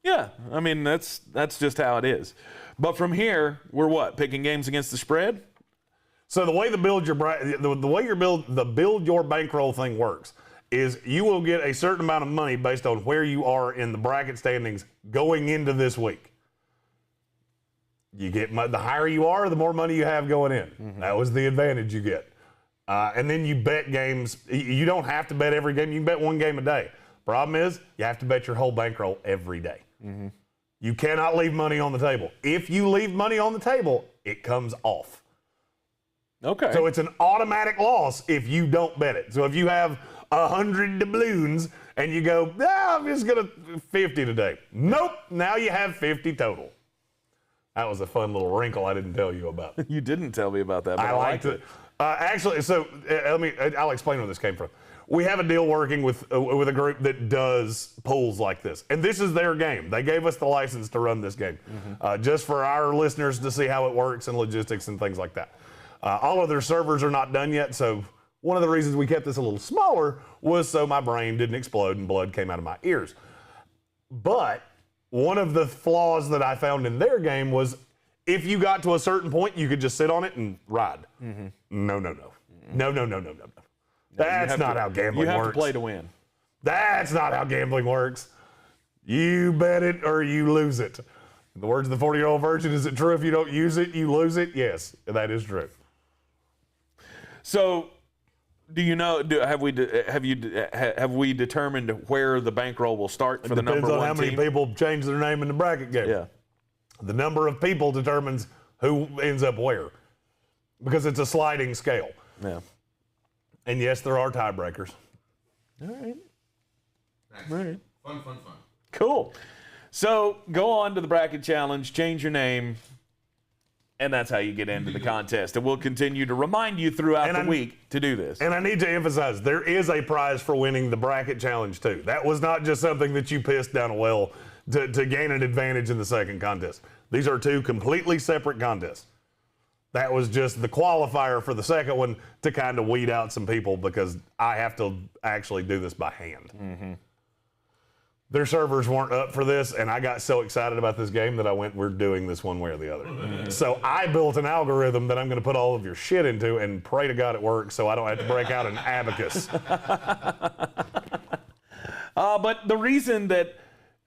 Yeah, that's just how it is. But from here, we're what? Picking games against the spread? So the way the build your bankroll thing works is you will get a certain amount of money based on where you are in the bracket standings going into this week. You get the higher you are, the more money you have going in. That was the advantage you get. And then you bet games. You don't have to bet every game. You can bet 1 game a day. Problem is, you have to bet your whole bankroll every day. You cannot leave money on the table. If you leave money on the table, it comes off. Okay. So it's an automatic loss if you don't bet it. So if you have 100 doubloons and you go, I'm just going to 50 today. Nope. Now you have 50 total. That was a fun little wrinkle I didn't tell you about. You didn't tell me about that, but I liked it. Actually, so I'll explain where this came from. We have a deal working with a group that does pools like this, and this is their game. They gave us the license to run this game, just for our listeners to see how it works and logistics and things like that. All of their servers are not done yet, so one of the reasons we kept this a little smaller was so my brain didn't explode and blood came out of my ears. But one of the flaws that I found in their game was if you got to a certain point, you could just sit on it and ride. No. That's not how gambling works. You have to play to win. That's not how gambling works. You bet it or you lose it. In the words of the 40-year-old virgin, is it true if you don't use it, you lose it? Yes, that is true. So, do you know? Have we determined where the bankroll will start for the number one team? Depends on how many people change their name in the bracket game. Yeah. The number of people determines who ends up where, because it's a sliding scale. Yeah. And yes, there are tiebreakers. All right. Nice. All right. Fun. Cool. So go on to the bracket challenge, change your name, And that's how you get into the contest. And we'll continue to remind you throughout the week to do this. And I need to emphasize, there is a prize for winning the bracket challenge, too. That was not just something that you pissed down a well to gain an advantage in the second contest. These are two completely separate contests. That was just the qualifier for the second one to kind of weed out some people because I have to actually do this by hand. Mm-hmm. Their servers weren't up for this, and I got so excited about this game that we're doing this one way or the other. Mm-hmm. So I built an algorithm that I'm going to put all of your shit into and pray to God it works so I don't have to break out an abacus. But the reason that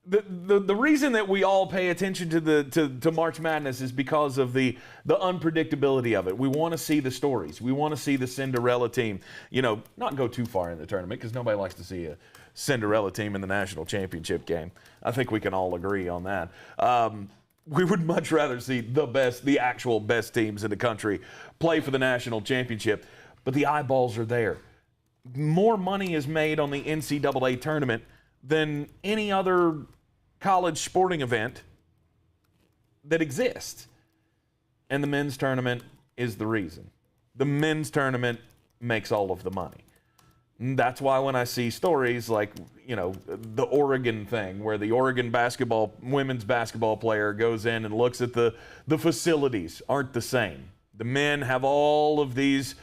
the reason that we all pay attention to March Madness is because of the unpredictability of it. We want to see the stories. We want to see the Cinderella team, not go too far in the tournament because nobody likes to see a Cinderella team in the national championship game. I think we can all agree on that. We would much rather see the actual best teams in the country play for the national championship, but the eyeballs are there. More money is made on the NCAA tournament than any other college sporting event that exists. And the men's tournament is the reason. The men's tournament makes all of the money. And that's why when I see stories like, the Oregon thing, where the Oregon women's basketball player goes in and looks at the facilities aren't the same. The men have all of these,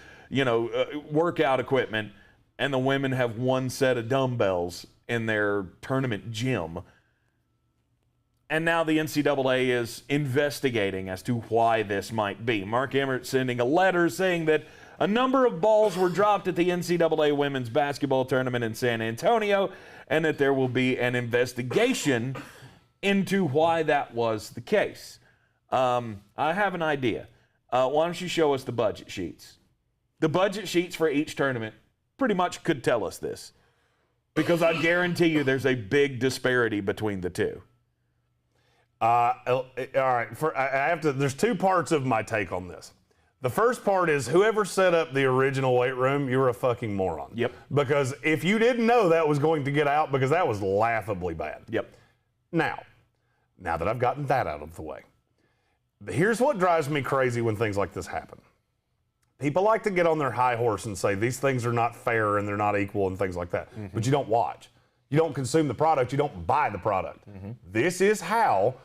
workout equipment, and the women have one set of dumbbells in their tournament gym. And now the NCAA is investigating as to why this might be. Mark Emmert sending a letter saying that a number of balls were dropped at the NCAA women's basketball tournament in San Antonio, and that there will be an investigation into why that was the case. I have an idea. Why don't you show us the budget sheets? The budget sheets for each tournament pretty much could tell us this, because I guarantee you there's a big disparity between the two. All right. There's two parts of my take on this. The first part is whoever set up the original weight room, you're a fucking moron. Yep. Because if you didn't know that was going to get out, because that was laughably bad. Yep. Now that I've gotten that out of the way, here's what drives me crazy when things like this happen. People like to get on their high horse and say these things are not fair and they're not equal and things like that. Mm-hmm. But you don't watch. You don't consume the product. You don't buy the product. Mm-hmm. This is how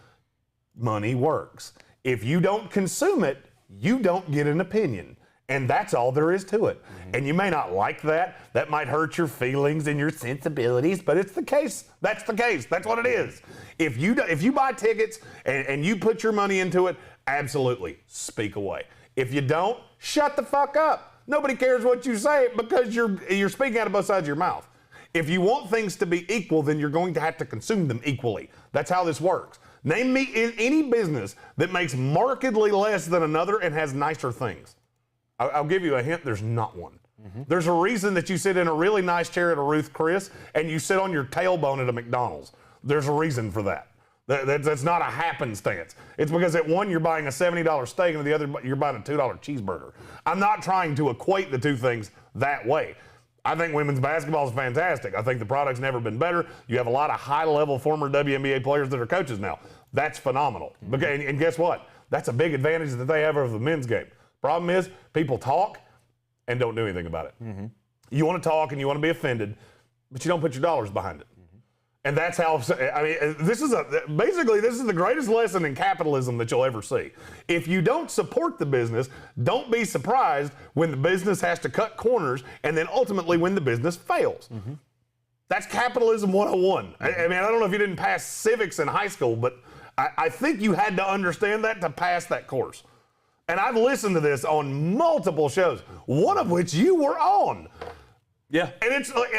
money works. If you don't consume it, you don't get an opinion. And that's all there is to it. Mm-hmm. And you may not like that. That might hurt your feelings and your sensibilities, but it's the case. That's the case. That's what it is. If you buy tickets and you put your money into it, absolutely, speak away. If you don't, shut the fuck up. Nobody cares what you say because you're speaking out of both sides of your mouth. If you want things to be equal, then you're going to have to consume them equally. That's how this works. Name me in any business that makes markedly less than another and has nicer things. I'll give you a hint, there's not one. Mm-hmm. There's a reason that you sit in a really nice chair at a Ruth Chris and you sit on your tailbone at a McDonald's. There's a reason for that. That's not a happenstance. It's because at one you're buying a $70 steak and at the other you're buying a $2 cheeseburger. I'm not trying to equate the two things that way. I think women's basketball is fantastic. I think the product's never been better. You have a lot of high-level former WNBA players that are coaches now. That's phenomenal. Mm-hmm. And guess what? That's a big advantage that they have over the men's game. Problem is, people talk and don't do anything about it. Mm-hmm. You want to talk and you want to be offended, but you don't put your dollars behind it. Mm-hmm. And that's how, this is the greatest lesson in capitalism that you'll ever see. If you don't support the business, don't be surprised when the business has to cut corners and then ultimately when the business fails. Mm-hmm. That's capitalism 101. I mean, I don't know if you didn't pass civics in high school, but I think you had to understand that to pass that course. And I've listened to this on multiple shows, one of which you were on. Yeah. And it's like,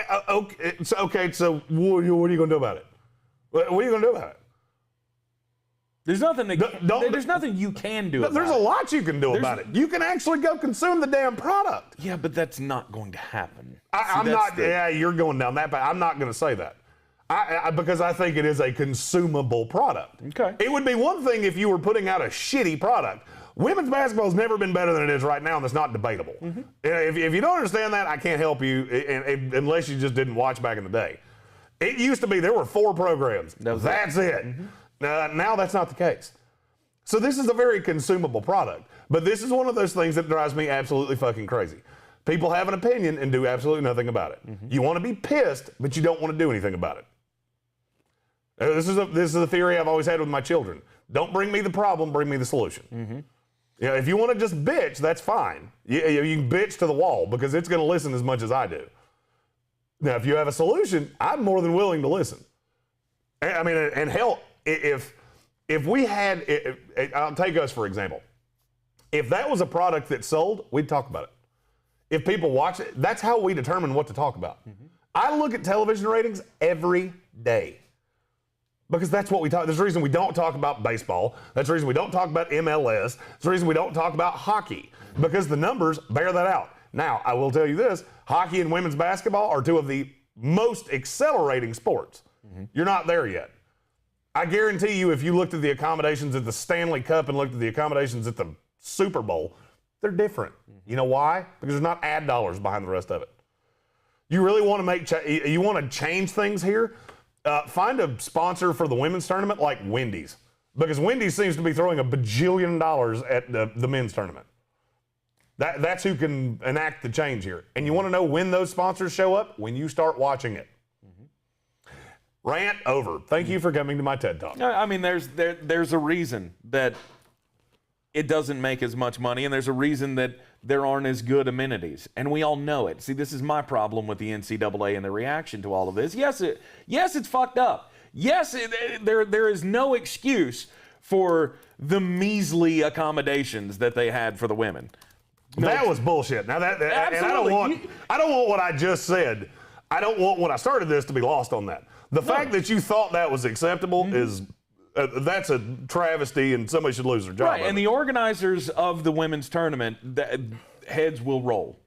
okay, so what are you going to do about it? What are you going to do about it? There's nothing there's nothing you can do about it. There's a lot you can do about it. You can actually go consume the damn product. Yeah, but that's not going to happen. You're going down that path. I'm not going to say that. Because I think it is a consumable product. Okay. It would be one thing if you were putting out a shitty product. Women's basketball has never been better than it is right now, and that's not debatable. Mm-hmm. If you don't understand that, I can't help you unless you just didn't watch back in the day. It used to be there were 4 programs. That's it. Mm-hmm. Now that's not the case. So this is a very consumable product. But this is one of those things that drives me absolutely fucking crazy. People have an opinion and do absolutely nothing about it. You want to be pissed, but you don't want to do anything about it. This is a theory I've always had with my children. Don't bring me the problem, bring me the solution. If you want to just bitch, that's fine. You can bitch to the wall because it's going to listen as much as I do. Now, if you have a solution, I'm more than willing to listen. I mean, and hell, if we had, I'll take us for example. If that was a product that sold, we'd talk about it. If people watch it, that's how we determine what to talk about. I look at television ratings every day because that's what we talk. There's a reason we don't talk about baseball. That's the reason we don't talk about MLS. That's the reason we don't talk about hockey because the numbers bear that out. Now, I will tell you this, hockey and women's basketball are two of the most accelerating sports. You're not there yet. I guarantee you if you looked at the accommodations at the Stanley Cup and looked at the accommodations at the Super Bowl, they're different. You know why? Because there's not ad dollars behind the rest of it. You really want to you want to change things here? Find a sponsor for the women's tournament like Wendy's. Because Wendy's seems to be throwing $1 bajillion at the men's tournament. That's who can enact the change here. And you want to know when those sponsors show up? When you start watching it. Rant over. Thank you for coming to my TED Talk. I mean, there's a reason that it doesn't make as much money, and there's a reason that there aren't as good amenities, and we all know it. See, this is my problem with the NCAA and the reaction to all of this. Yes, it's fucked up. Yes, there is no excuse for the measly accommodations that they had for the women. No, that was bullshit. Now and I don't want what I just said. I don't want when I started this to be lost on that. The fact that you thought that was acceptable is that's a travesty, and somebody should lose their job. Right, and the organizers of the women's tournament, heads will roll.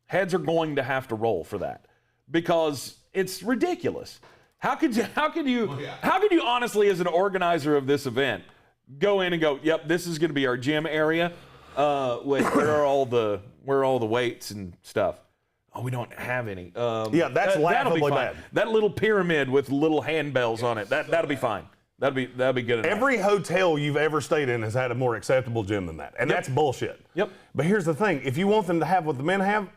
Heads are going to have to roll for that because it's ridiculous. How could you honestly, as an organizer of this event, go in and go, "Yep, this is going to be our gym area. Wait, where are all the weights and stuff?" Oh, we don't have any. That's laughably bad. That little pyramid with little handbells on it, that'll be fine. That'll be good enough. Every hotel you've ever stayed in has had a more acceptable gym than that, and that's bullshit. Yep. But here's the thing: if you want them to have what the men have,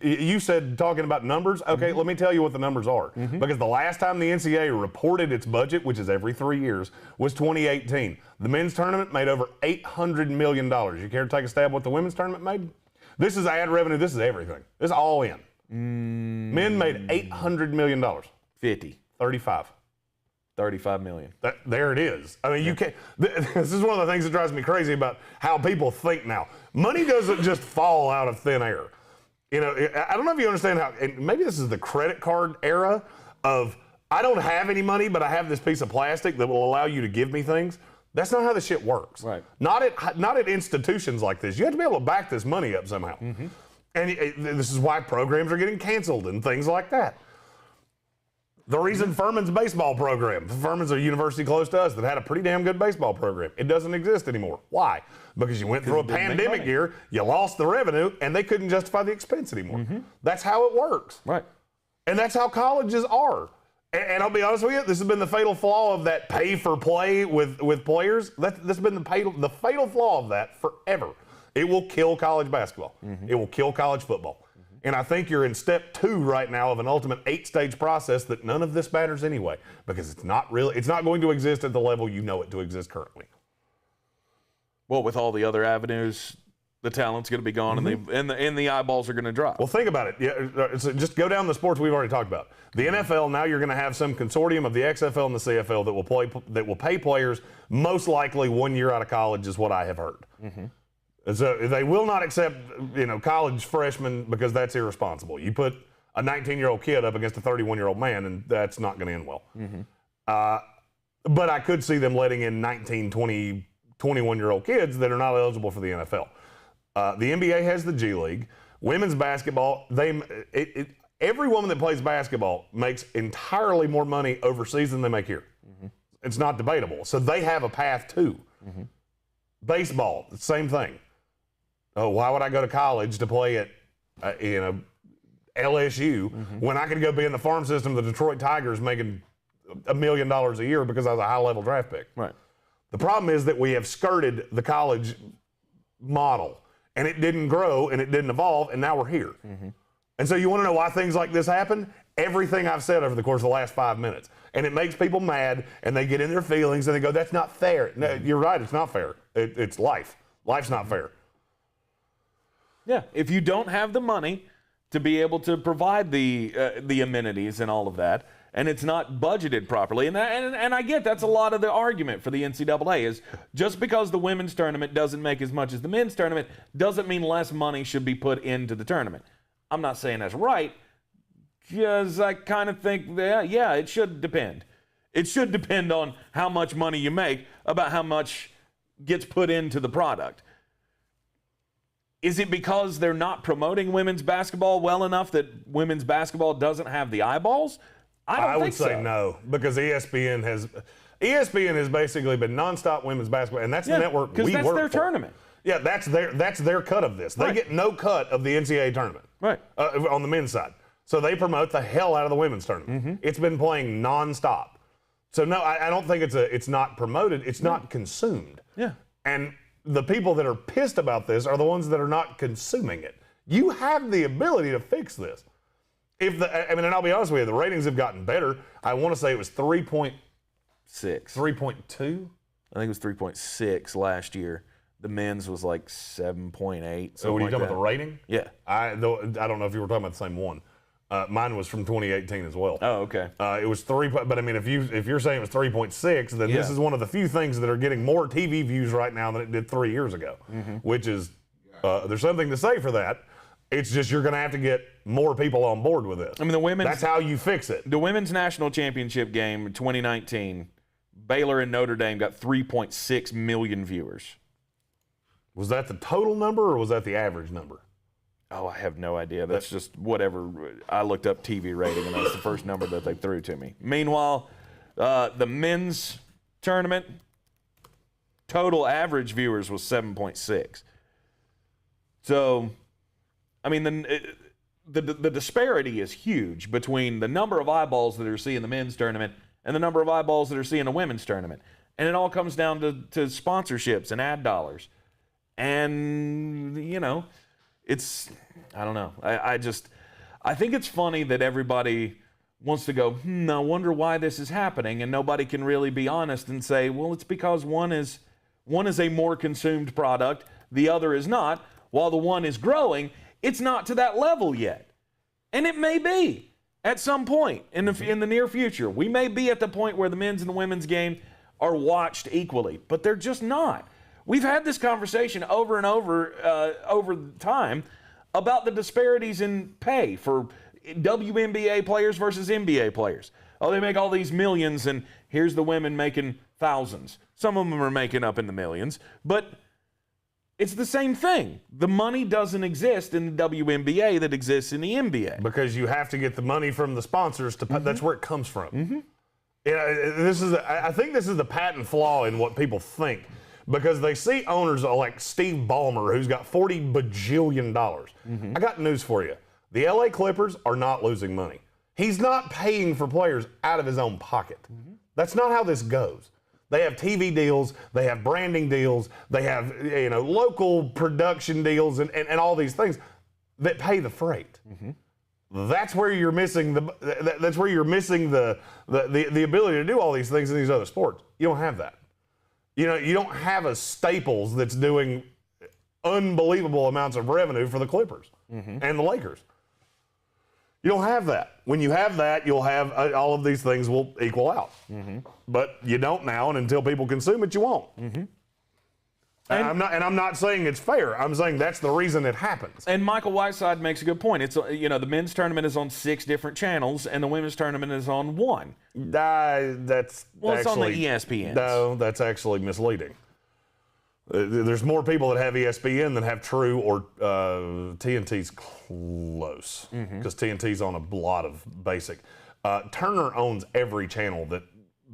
you said talking about numbers. Okay, let me tell you what the numbers are. Because the last time the NCAA reported its budget, which is every 3 years, was 2018. The men's tournament made over $800 million. You care to take a stab at what the women's tournament made? This is ad revenue. This is everything. This is all in. Men made $800 million. 35 million. There it is. I mean, you can't. This is one of the things that drives me crazy about how people think now. Money doesn't just fall out of thin air. You know, I don't know if you understand how. And maybe this is the credit card era of I don't have any money, but I have this piece of plastic that will allow you to give me things. That's not how this shit works. Right. Not at institutions like this. You have to be able to back this money up somehow. And this is why programs are getting canceled and things like that. The reason Furman's baseball program, Furman's a university close to us that had a pretty damn good baseball program. It doesn't exist anymore. Why? Because you went through a pandemic year, you lost the revenue, and they couldn't justify the expense anymore. That's how it works. Right. And that's how colleges are. And I'll be honest with you, this has been the fatal flaw of that pay for play with players. This has been the fatal flaw of that forever. It will kill college basketball. It will kill college football. And I think you're in step 2 right now of an ultimate 8-stage process that none of this matters anyway, because it's not going to exist at the level you know it to exist currently. Well, with all the other avenues, the talent's going to be gone, and the eyeballs are going to drop. Well, think about it. Yeah, so just go down the sports we've already talked about. The NFL, now you're going to have some consortium of the XFL and the CFL that will pay players most likely 1 year out of college, is what I have heard. So they will not accept, college freshmen because that's irresponsible. You put a 19-year-old kid up against a 31-year-old man, and that's not going to end well. But I could see them letting in 19, 20, 21-year-old kids that are not eligible for the NFL. The NBA has the G League. Women's basketball, every woman that plays basketball makes entirely more money overseas than they make here. It's not debatable. So they have a path too. Baseball, the same thing. Oh, why would I go to college to play at LSU when I could go be in the farm system of the Detroit Tigers making $1 million a year because I was a high-level draft pick? Right. The problem is that we have skirted the college model, and it didn't grow, and it didn't evolve, and now we're here. And so you want to know why things like this happen? Everything I've said over the course of the last 5 minutes. And it makes people mad, and they get in their feelings, and they go, that's not fair. No, you're right, it's not fair. It's life. Life's not fair. Yeah, if you don't have the money to be able to provide the amenities and all of that, and it's not budgeted properly, and I get that's a lot of the argument for the NCAA is just because the women's tournament doesn't make as much as the men's tournament doesn't mean less money should be put into the tournament. I'm not saying that's right, because I kind of think that, yeah, it should depend. It should depend on how much money you make about how much gets put into the product. Is it because they're not promoting women's basketball well enough that women's basketball doesn't have the eyeballs? I would say no, because ESPN has basically been nonstop women's basketball, and that's the network we work for. Because that's their tournament. Yeah, that's their cut of this. They get no cut of the NCAA tournament. Right. On the men's side. So they promote the hell out of the women's tournament. It's been playing nonstop. So no, I don't think it's not promoted. It's not consumed. Yeah. And the people that are pissed about this are the ones that are not consuming it. You have the ability to fix this. And I'll be honest with you, the ratings have gotten better. I want to say it was 3.2. I think it was 3.6 last year. The men's was like 7.8. So when you talking about the rating? Yeah. I don't know if you were talking about the same one. Mine was from 2018 as well. Oh, okay. It was 3, but I mean, if you're saying it was 3.6, then this is one of the few things that are getting more TV views right now than it did 3 years ago, which is there's something to say for that. It's just you're going to have to get more people on board with this. I mean, the women's. That's how you fix it. The women's national championship game in 2019, Baylor and Notre Dame got 3.6 million viewers. Was that the total number or was that the average number? Oh, I have no idea. That's just whatever. I looked up TV rating, and that's the first number that they threw to me. Meanwhile, the men's tournament, total average viewers was 7.6. So, I mean, the disparity is huge between the number of eyeballs that are seeing the men's tournament and the number of eyeballs that are seeing the women's tournament. And it all comes down to sponsorships and ad dollars. And, you know, I don't know. I think it's funny that everybody wants to go, I wonder why this is happening, and nobody can really be honest and say, well, it's because one is a more consumed product, the other is not. While the one is growing, it's not to that level yet. And it may be at some point in the near future. We may be at the point where the men's and the women's game are watched equally, but they're just not. We've had this conversation over and over time about the disparities in pay for WNBA players versus NBA players. Oh, they make all these millions, and here's the women making thousands. Some of them are making up in the millions, but it's the same thing. The money doesn't exist in the WNBA that exists in the NBA. Because you have to get the money from the sponsors to that's where it comes from. I think this is the patent flaw in what people think. Because they see owners like Steve Ballmer, who's got $40 bajillion. I got news for you. The LA Clippers are not losing money. He's not paying for players out of his own pocket. That's not how this goes. They have TV deals, they have branding deals, they have local production deals and all these things that pay the freight. That's where you're missing the ability to do all these things in these other sports. You don't have that. You don't have a Staples that's doing unbelievable amounts of revenue for the Clippers and the Lakers. You don't have that. When you have that, you'll have all of these things will equal out. But you don't now, and until people consume it, you won't. And I'm not saying it's fair. I'm saying that's the reason it happens. And Michael Whiteside makes a good point. It's the men's tournament is on 6 different channels, and the women's tournament is on 1. It's on the ESPN. No, that's actually misleading. There's more people that have ESPN than have True or TNT's close because TNT's on a lot of basic. Turner owns every channel that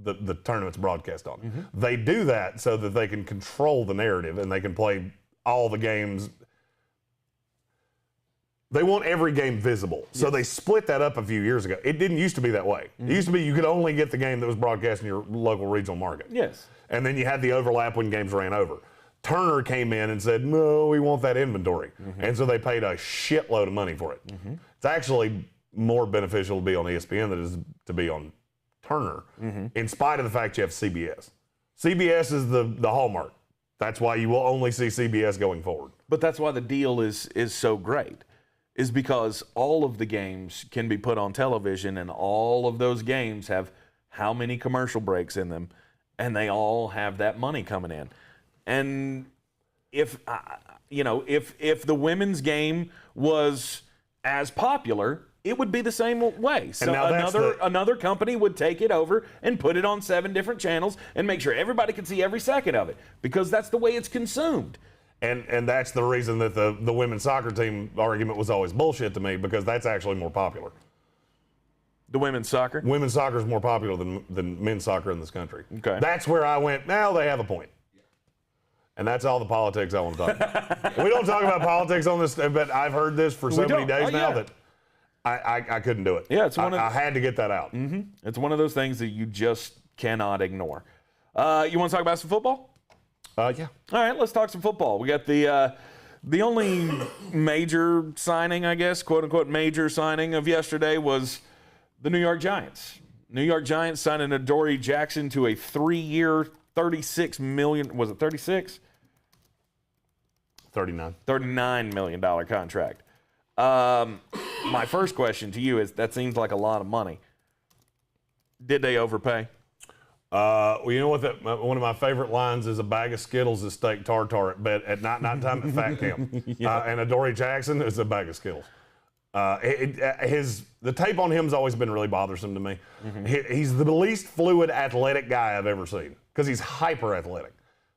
the tournament's broadcast on. They do that so that they can control the narrative and they can play all the games They want every game visible. So they split that up a few years ago. It didn't used to be that way. It used to be you could only get the game that was broadcast in your local regional market. Yes. And then you had the overlap when games ran over. Turner came in and said, no, we want that inventory. And so they paid a shitload of money for it. It's actually more beneficial to be on ESPN than it is to be on Turner, in spite of the fact you have CBS. CBS is the hallmark. That's why you will only see CBS going forward. But that's why the deal is so great, is because all of the games can be put on television, and all of those games have how many commercial breaks in them, and they all have that money coming in. And if the women's game was as popular, it would be the same way. So another company would take it over and put it on 7 different channels and make sure everybody can see every second of it, because that's the way it's consumed. And that's the reason that the women's soccer team argument was always bullshit to me, because that's actually more popular. The women's soccer? Women's soccer is more popular than men's soccer in this country. Okay. That's where I went, now they have a point. And that's all the politics I want to talk about. We don't talk about politics on this, but I've heard this for so many days now that I couldn't do it. Yeah, I had to get that out. It's one of those things that you just cannot ignore. You want to talk about some football? Yeah. All right, let's talk some football. We got the only major signing, I guess, quote unquote major signing of yesterday was the New York Giants. New York Giants signing Adoree Jackson to a 3-year, $36 million. Was it 36? 39. $39 million contract. My first question to you is, that seems like a lot of money. Did they overpay? Well, you know what? One of my favorite lines is, a bag of Skittles is steak tartare at night time at fat camp. And Adoree Jackson is a bag of Skittles. The tape on him has always been really bothersome to me. He's the least fluid athletic guy I've ever seen, because he's hyper athletic.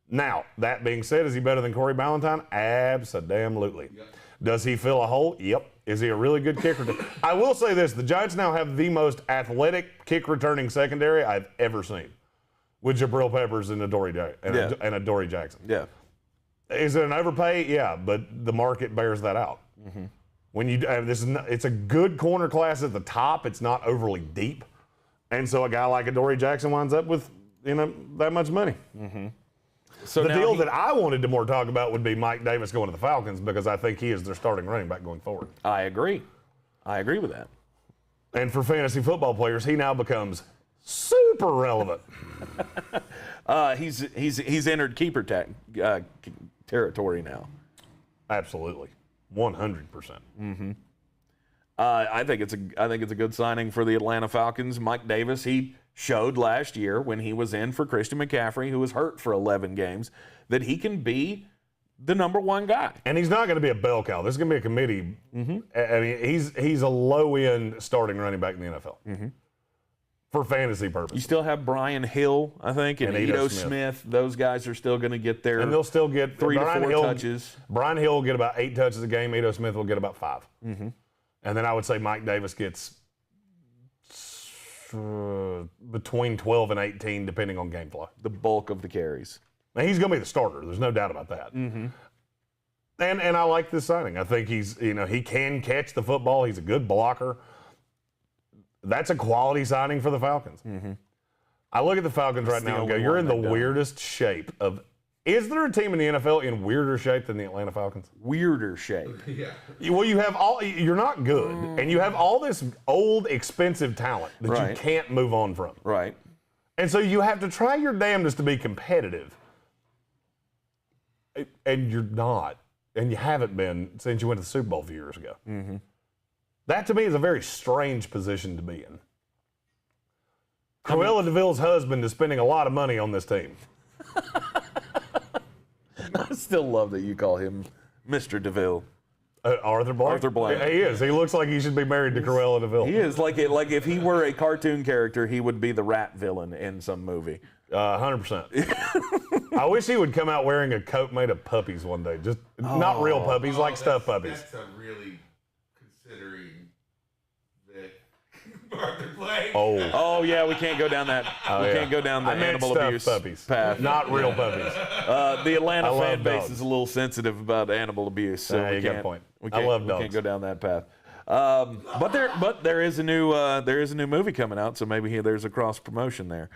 Now, that being said, is he better than Corey Ballantyne? Abso-damn-lutely. Does he fill a hole? Yep. Is he a really good kicker? I will say this, the Giants now have the most athletic kick returning secondary I've ever seen, with Jabril Peppers and Adoree Jackson. Yeah. Is it an overpay? Yeah, but the market bears that out. When you it's a good corner class at the top. It's not overly deep, and so a guy like Adoree Jackson winds up with that much money. So the deal that I wanted to more talk about would be Mike Davis going to the Falcons, because I think he is their starting running back going forward. I agree with that. And for fantasy football players, he now becomes super relevant. He's entered keeper territory now. Absolutely, 100%. I think it's a good signing for the Atlanta Falcons. Mike Davis, he showed last year when he was in for Christian McCaffrey, who was hurt for 11 games, that he can be the number one guy. And he's not going to be a bell cow. This is going to be a committee. I mean, he's a low-end starting running back in the NFL for fantasy purposes. You still have Brian Hill, I think, and Ito Smith. Those guys are still going to get their and they'll still get 3 to 4 touches. Brian Hill will get about 8 touches a game. Ito Smith will get about 5. And then I would say Mike Davis gets between 12 and 18, depending on game flow. The bulk of the carries. Now, he's going to be the starter. There's no doubt about that. And I like this signing. I think he can catch the football. He's a good blocker. That's a quality signing for the Falcons. I look at the Falcons right now and go, you're in the weirdest shape of. Is there a team in the NFL in weirder shape than the Atlanta Falcons? Weirder shape. Well, you're not good, and you have all this old, expensive talent that you can't move on from. Right. And so you have to try your damnedest to be competitive, and you're not, and you haven't been since you went to the Super Bowl a few years ago. That, to me, is a very strange position to be in. Cruella DeVille's husband is spending a lot of money on this team. I still love that you call him Mr. DeVille. Arthur Blank? Arthur Blank. He is. He looks like he should be married to Cruella DeVille. He is. Like if he were a cartoon character, he would be the rat villain in some movie. 100%. I wish he would come out wearing a coat made of puppies one day. Just not real puppies, like stuffed puppies. That's a really considering that Arthur playing. Oh yeah, we can't go down that. We can't go down the animal abuse puppies. path. Not real puppies. The Atlanta I fan love base dogs. is a little sensitive about animal abuse, so we you got a can't. point. We I can't, love we dogs. can't go down that path. But there is a new movie coming out, so maybe there's a cross promotion there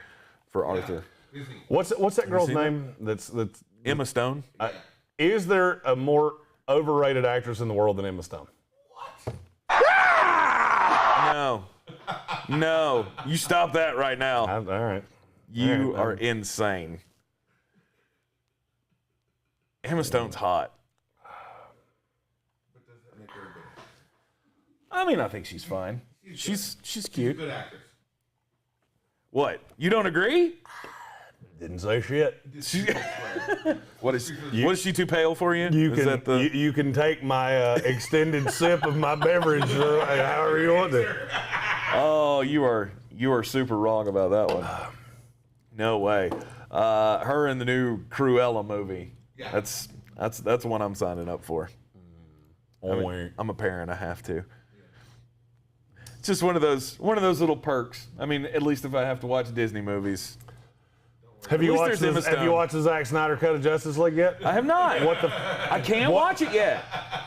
for Arthur. What's that girl's name? That's Emma Stone. Is there a more overrated actress in the world than Emma Stone? No, you stop that right now. All right. You are insane. Emma Stone's hot. I mean, I think she's fine. She's cute. Good actress. What? You don't agree? Didn't say shit. What is she too pale for you? You Is can that the- you can take my extended sip of my beverage however you want to. Oh, you are super wrong about that one. No way. Her in the new Cruella movie. Yeah. That's one I'm signing up for. I'm a parent. I have to. It's just one of those little perks. I mean, at least if I have to watch Disney movies. Have you least watched there's Emma have you Stone. watched the Zack Snyder cut of Justice League yet? I have not. I can't watch it yet.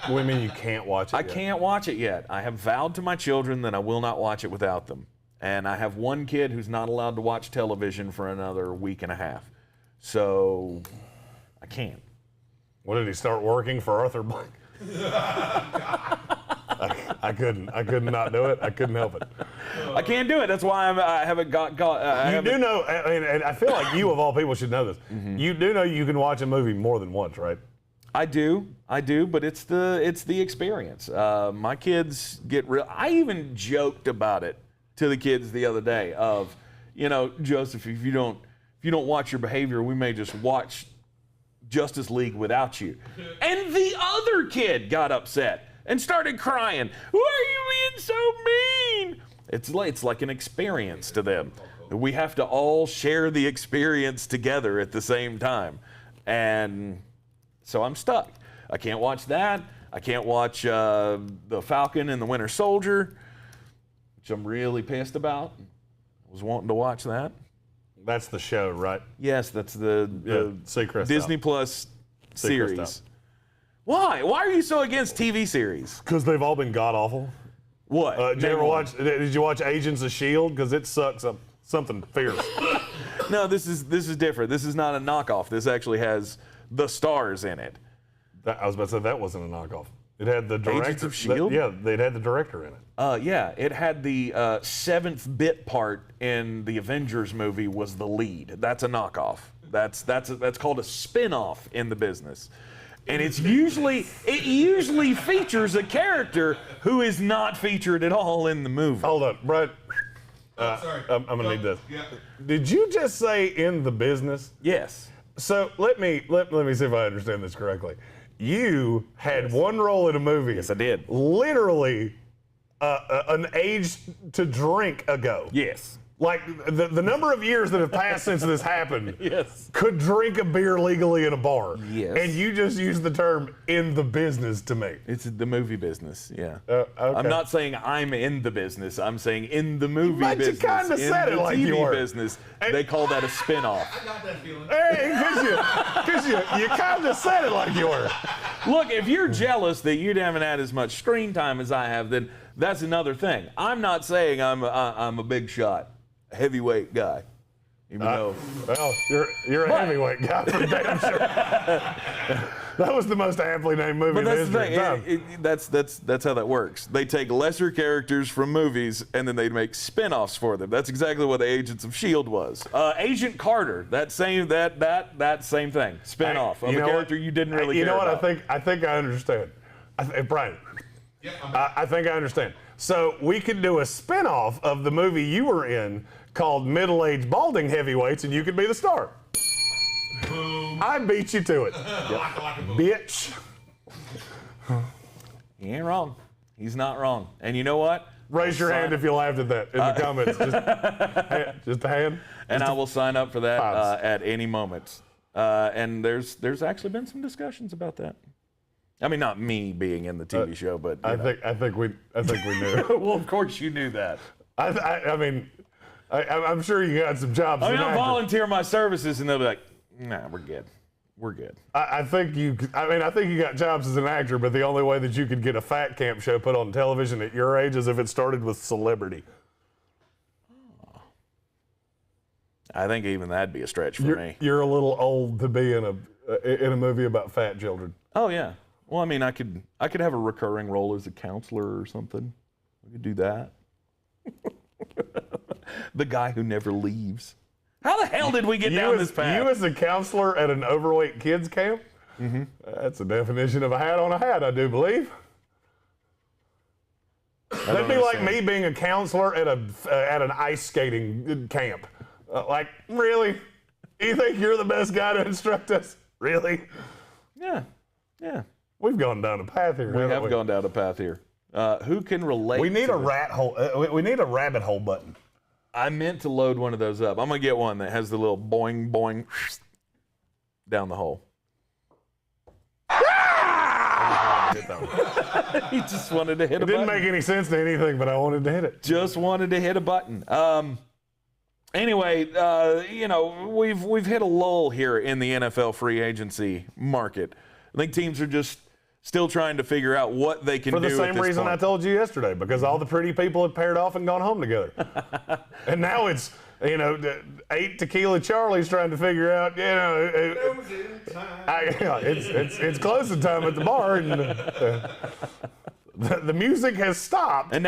What do you mean you can't watch it? I yet? can't watch it yet. I have vowed to my children that I will not watch it without them. And I have one kid who's not allowed to watch television for another week and a half. So I can't. What did he start working for Arthur Blank? I couldn't not do it. I couldn't help it. I can't do it. That's why I haven't got. You do know, and I feel like you of all people should know this. Mm-hmm. You do know you can watch a movie more than once, right? I do, but it's the experience. My kids get real. I even joked about it to the kids the other day. Of, Joseph, if you don't watch your behavior, we may just watch Justice League without you. And the other kid got upset and started crying. Why are you being so mean? It's like an experience to them. We have to all share the experience together at the same time. And so I'm stuck. I can't watch that. I can't watch The Falcon and the Winter Soldier, which I'm really pissed about. I was wanting to watch that. That's the show, right? Yes, that's the Seacrest Disney out. Plus Seacrest series. out. Why? Why are you so against TV series? Because they've all been god awful. What? Did you watch Agents of S.H.I.E.L.D.? Because it sucks up something fierce. No, this is different. This is not a knockoff. This actually has the stars in it. I was about to say that wasn't a knockoff. It had the director. Agents of S.H.I.E.L.D.? Yeah, they'd had the director in it. Yeah, it had the seventh bit part in the Avengers movie was the lead. That's a knockoff. That's called a spin-off in the business. And it usually features a character who is not featured at all in the movie. Hold up, Brad. Sorry. I'm gonna need this. Yeah. Did you just say in the business? Yes. So let me see if I understand this correctly. You had one role in a movie. Yes, I did. Literally, an age to drink ago. Yes. Like the number of years that have passed since this happened. Yes. Could drink a beer legally in a bar. Yes. And you just used the term "in the business" to me. It's the movie business, yeah. Okay. I'm not saying I'm in the business. I'm saying in the movie But you business. kinda in said the it like TV you were. business, they call that a spin-off. I got that feeling. Hey, because you kind of said it like you were. Look, if you're jealous that you haven't had as much screen time as I have, then that's another thing. I'm not saying I'm a big shot, heavyweight guy, even though. Well, you're a heavyweight guy for damn sure. That was the most aptly named movie But in the that's the history thing. of time. That's how that works. They take lesser characters from movies and then they make spin-offs for them. That's exactly what the Agents of S.H.I.E.L.D. was. Agent Carter, that same thing, spin-off of a You know character what? you didn't really You care know what? about. I think I understand. Brian, Yeah, I'm back. I think I understand. So we could do a spin-off of the movie you were in called Middle-Aged Balding Heavyweights, and you could be the star. Boom. I beat you to it, Like a boom. bitch. He ain't wrong. He's not wrong. And you know what? Raise your hand if you laughed at that in the comments. Just a hand. And I will sign up for that Fives. at any moment. And there's actually been some discussions about that. I mean, not me being in the TV show, but I think we knew. well, of course you knew that. I mean, I'm sure you got some jobs. I mean, as an I'll actor. volunteer my services, and they'll be like, "Nah, we're good. We're good." I think you got jobs as an actor, but the only way that you could get a fat camp show put on television at your age is if it started with celebrity. I think even that'd be a stretch for me. You're a little old to be in a movie about fat children. Oh yeah. Well, I mean, I could have a recurring role as a counselor or something. I could do that. The guy who never leaves. How the hell did we get down this path? You as a counselor at an overweight kids camp? Mm-hmm. That's a definition of a hat on a hat, I do believe. That'd be like me being a counselor at an ice skating camp. Like, really? You think you're the best guy to instruct us? Really? Yeah. Yeah. We've gone down a path here. We have gone down a path here. Who can relate? We need to a this? rat hole. We need a rabbit hole button. I meant to load one of those up. I'm gonna get one that has the little boing boing down the hole. He just wanted to hit a button. It didn't make any sense to anything, but I wanted to hit it. Just wanted to hit a button. Anyway, we've hit a lull here in the NFL free agency market. I think teams are just still trying to figure out what they can do. For the same reason I told you yesterday, because all the pretty people have paired off and gone home together. And now it's, 8 tequila Charlie's trying to figure out, it's closing time at the bar, and the music has stopped. And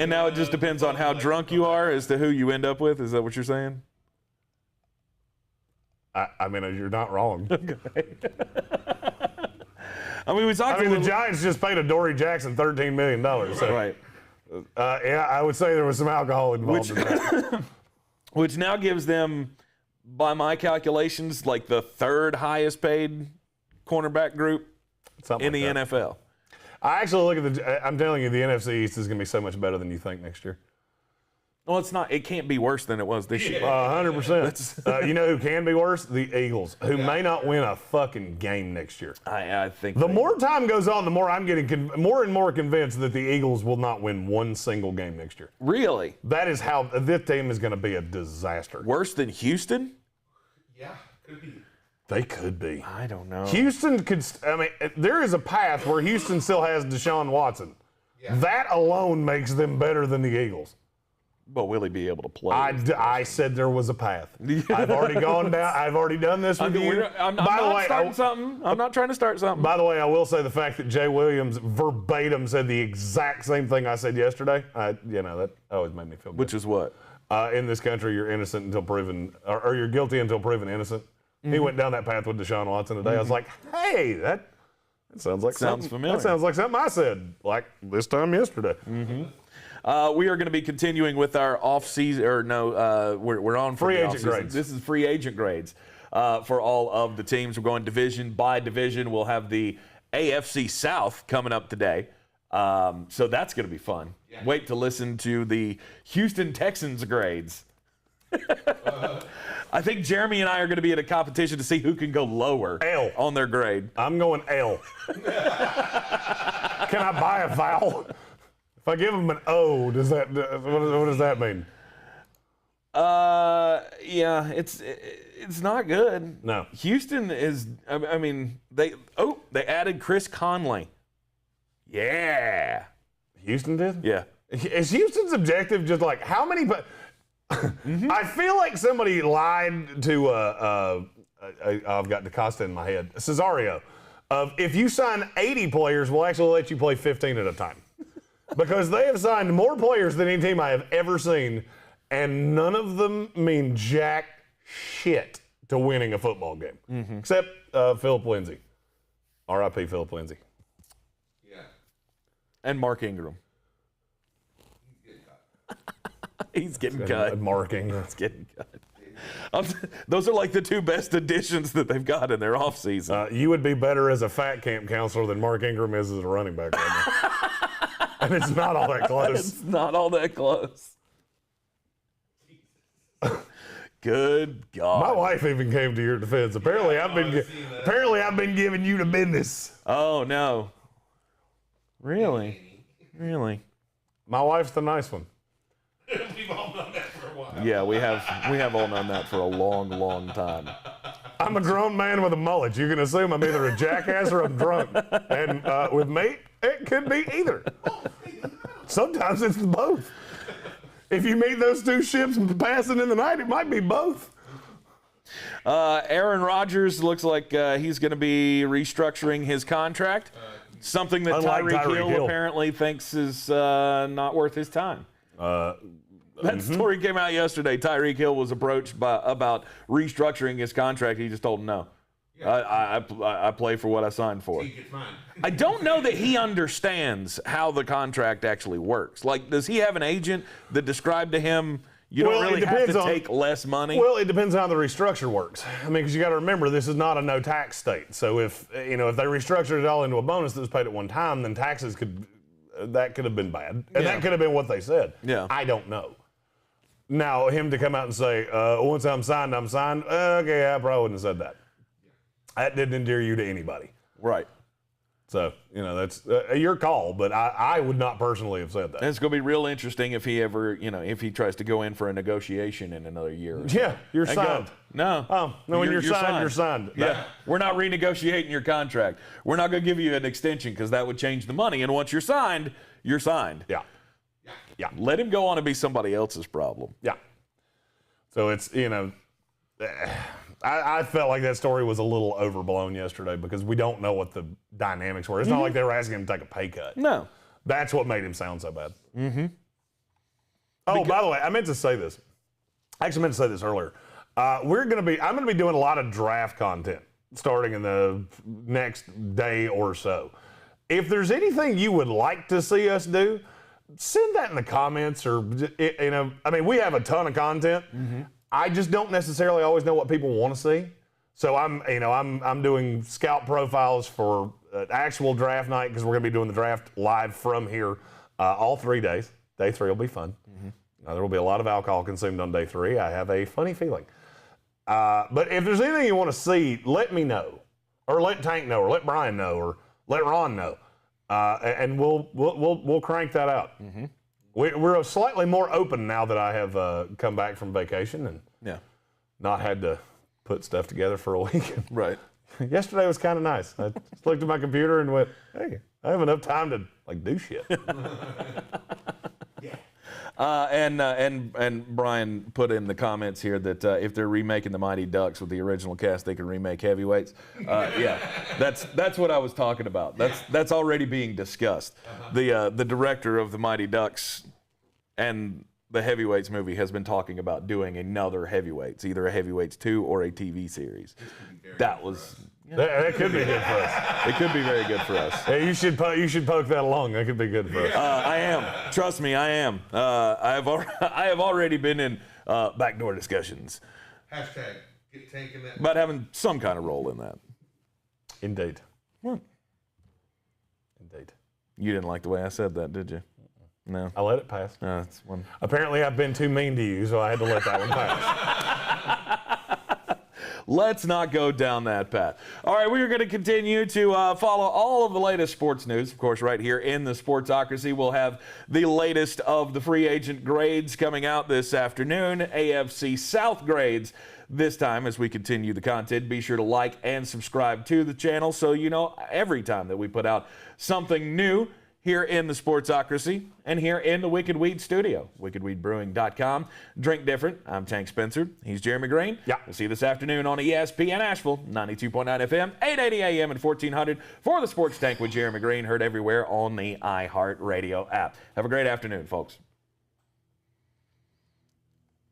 now it just depends on how drunk you are as to who you end up with. Is that what you're saying? I mean, you're not wrong. I mean, we talked. The Giants just paid Adoree Jackson $13 million. So, right. Yeah, I would say there was some alcohol involved in that. Which now gives them, by my calculations, like the third highest paid cornerback group in the NFL. I actually look at I'm telling you, the NFC East is going to be so much better than you think next year. Well, it's not. It can't be worse than it was this year. 100%. You know who can be worse? The Eagles, who may not win a fucking game next year. I think the more time goes on, the more I'm getting more and more convinced that the Eagles will not win one single game next year. Really? That is how this team is going to be a disaster. Worse than Houston? Yeah, could be. They could be. I don't know. Houston could. I mean, there is a path where Houston still has Deshaun Watson. Yeah. That alone makes them better than the Eagles. But will he be able to play? I said there was a path. I've already gone down. I've already done this with you. I'm not starting something. I'm not trying to start something. By the way, I will say the fact that Jay Williams verbatim said the exact same thing I said yesterday. That always made me feel good. Which is what? In this country, you're innocent until proven, or you're guilty until proven innocent. Mm-hmm. He went down that path with Deshaun Watson today. Mm-hmm. I was like, hey, that sounds like sounds familiar. That sounds like something I said like this time yesterday. Mm-hmm. We are going to be continuing with our off-season, we're on free agent grades. This is free agent grades for all of the teams. We're going division by division. We'll have the AFC South coming up today. So that's going to be fun. Yeah. Wait to listen to the Houston Texans grades. I think Jeremy and I are going to be in a competition to see who can go lower on their grade. I'm going L. Can I buy a vowel? If I give them an O, what does that mean? Yeah, it's not good. No. Houston is. I mean, they added Chris Conley. Yeah. Houston did? Yeah. Is Houston's objective just like how many? Mm-hmm. I feel like somebody lied to. I've got DaCosta in my head. Cesario. If you sign 80 players, we'll actually let you play 15 at a time. Because they have signed more players than any team I have ever seen, and none of them mean jack shit to winning a football game. Mm-hmm. Except Philip Lindsay. R.I.P. Philip Lindsay. Yeah. And Mark Ingram. He's getting cut. Mark Ingram. He's getting cut. Those are like the two best additions that they've got in their offseason. You would be better as a fat camp counselor than Mark Ingram is as a running back right now. And it's not all that close. It's not all that close. Good God. My wife even came to your defense. Apparently, I've been giving you the business. Oh, no. Really? Really? My wife's the nice one. We've all known that for a while. Yeah, we have all known that for a long, long time. I'm a grown man with a mullet. You can assume I'm either a jackass or I'm drunk. And with me, it could be either. Sometimes it's both. If you meet those two ships passing in the night, it might be both. Aaron Rodgers looks like he's going to be restructuring his contract. Something that Tyreek Hill apparently thinks is not worth his time. That story came out yesterday. Tyreek Hill was approached about restructuring his contract. He just told him no. I play for what I signed for. I don't know that he understands how the contract actually works. Like, does he have an agent that described to him you don't really have to take less money? Well, it depends on how the restructure works. I mean, because you got to remember, this is not a no tax state. So if they restructured it all into a bonus that was paid at one time, then taxes could have been bad, and that could have been what they said. Yeah, I don't know. Now, him to come out and say, once I'm signed, I'm signed. Okay, I probably wouldn't have said that. That didn't endear you to anybody. Right. So, that's your call, but I would not personally have said that. And it's going to be real interesting if he ever, if he tries to go in for a negotiation in another year. Yeah, you're signed. No. Oh, no, when you're signed, you're signed. Yeah. We're not renegotiating your contract. We're not going to give you an extension because that would change the money. And once you're signed, you're signed. Yeah. Yeah. Let him go on and be somebody else's problem. Yeah. So it's, I felt like that story was a little overblown yesterday because we don't know what the dynamics were. It's not like they were asking him to take a pay cut. No. That's what made him sound so bad. Mm-hmm. Oh, by the way, I meant to say this. I actually meant to say this earlier. I'm going to be doing a lot of draft content starting in the next day or so. If there's anything you would like to see us do, send that in the comments or, we have a ton of content. Mm-hmm. I just don't necessarily always know what people want to see. So I'm doing scout profiles for actual draft night because we're going to be doing the draft live from here all 3 days. Day 3 will be fun. Mm-hmm. There will be a lot of alcohol consumed on day 3. I have a funny feeling. But if there's anything you want to see, let me know, or let Tank know, or let Brian know, or let Ron know, and we'll crank that out. Mm-hmm. We're slightly more open now that I have come back from vacation and not had to put stuff together for a week. Right. Yesterday was kind of nice. I just looked at my computer and went, hey, I have enough time to do shit. And Brian put in the comments here that if they're remaking the Mighty Ducks with the original cast, they can remake Heavyweights. That's what I was talking about. That's already being discussed. The director of the Mighty Ducks and the Heavyweights movie has been talking about doing another Heavyweights, either a Heavyweights 2 or a TV series. That could be good for us. It could be very good for us. Hey, you should poke that along. That could be good for us. I am. Trust me, I am. I have already been in backdoor discussions. Hashtag get Tank in that. About having some kind of role in that. Indeed. What? Indeed. You didn't like the way I said that, did you? No. I let it pass. That's one. Apparently, I've been too mean to you, so I had to let that one pass. Let's not go down that path. All right, we are going to continue to follow all of the latest sports news. Of course, right here in the Sportsocracy, we'll have the latest of the free agent grades coming out this afternoon. AFC South grades this time as we continue the content. Be sure to like and subscribe to the channel so you know every time that we put out something new here in the Sportsocracy and here in the Wicked Weed studio, wickedweedbrewing.com. Drink different. I'm Tank Spencer. He's Jeremy Greene. Yeah. We'll see you this afternoon on ESPN Asheville, 92.9 FM, 880 AM and 1400 for the Sports Tank with Jeremy Greene, heard everywhere on the iHeartRadio app. Have a great afternoon, folks.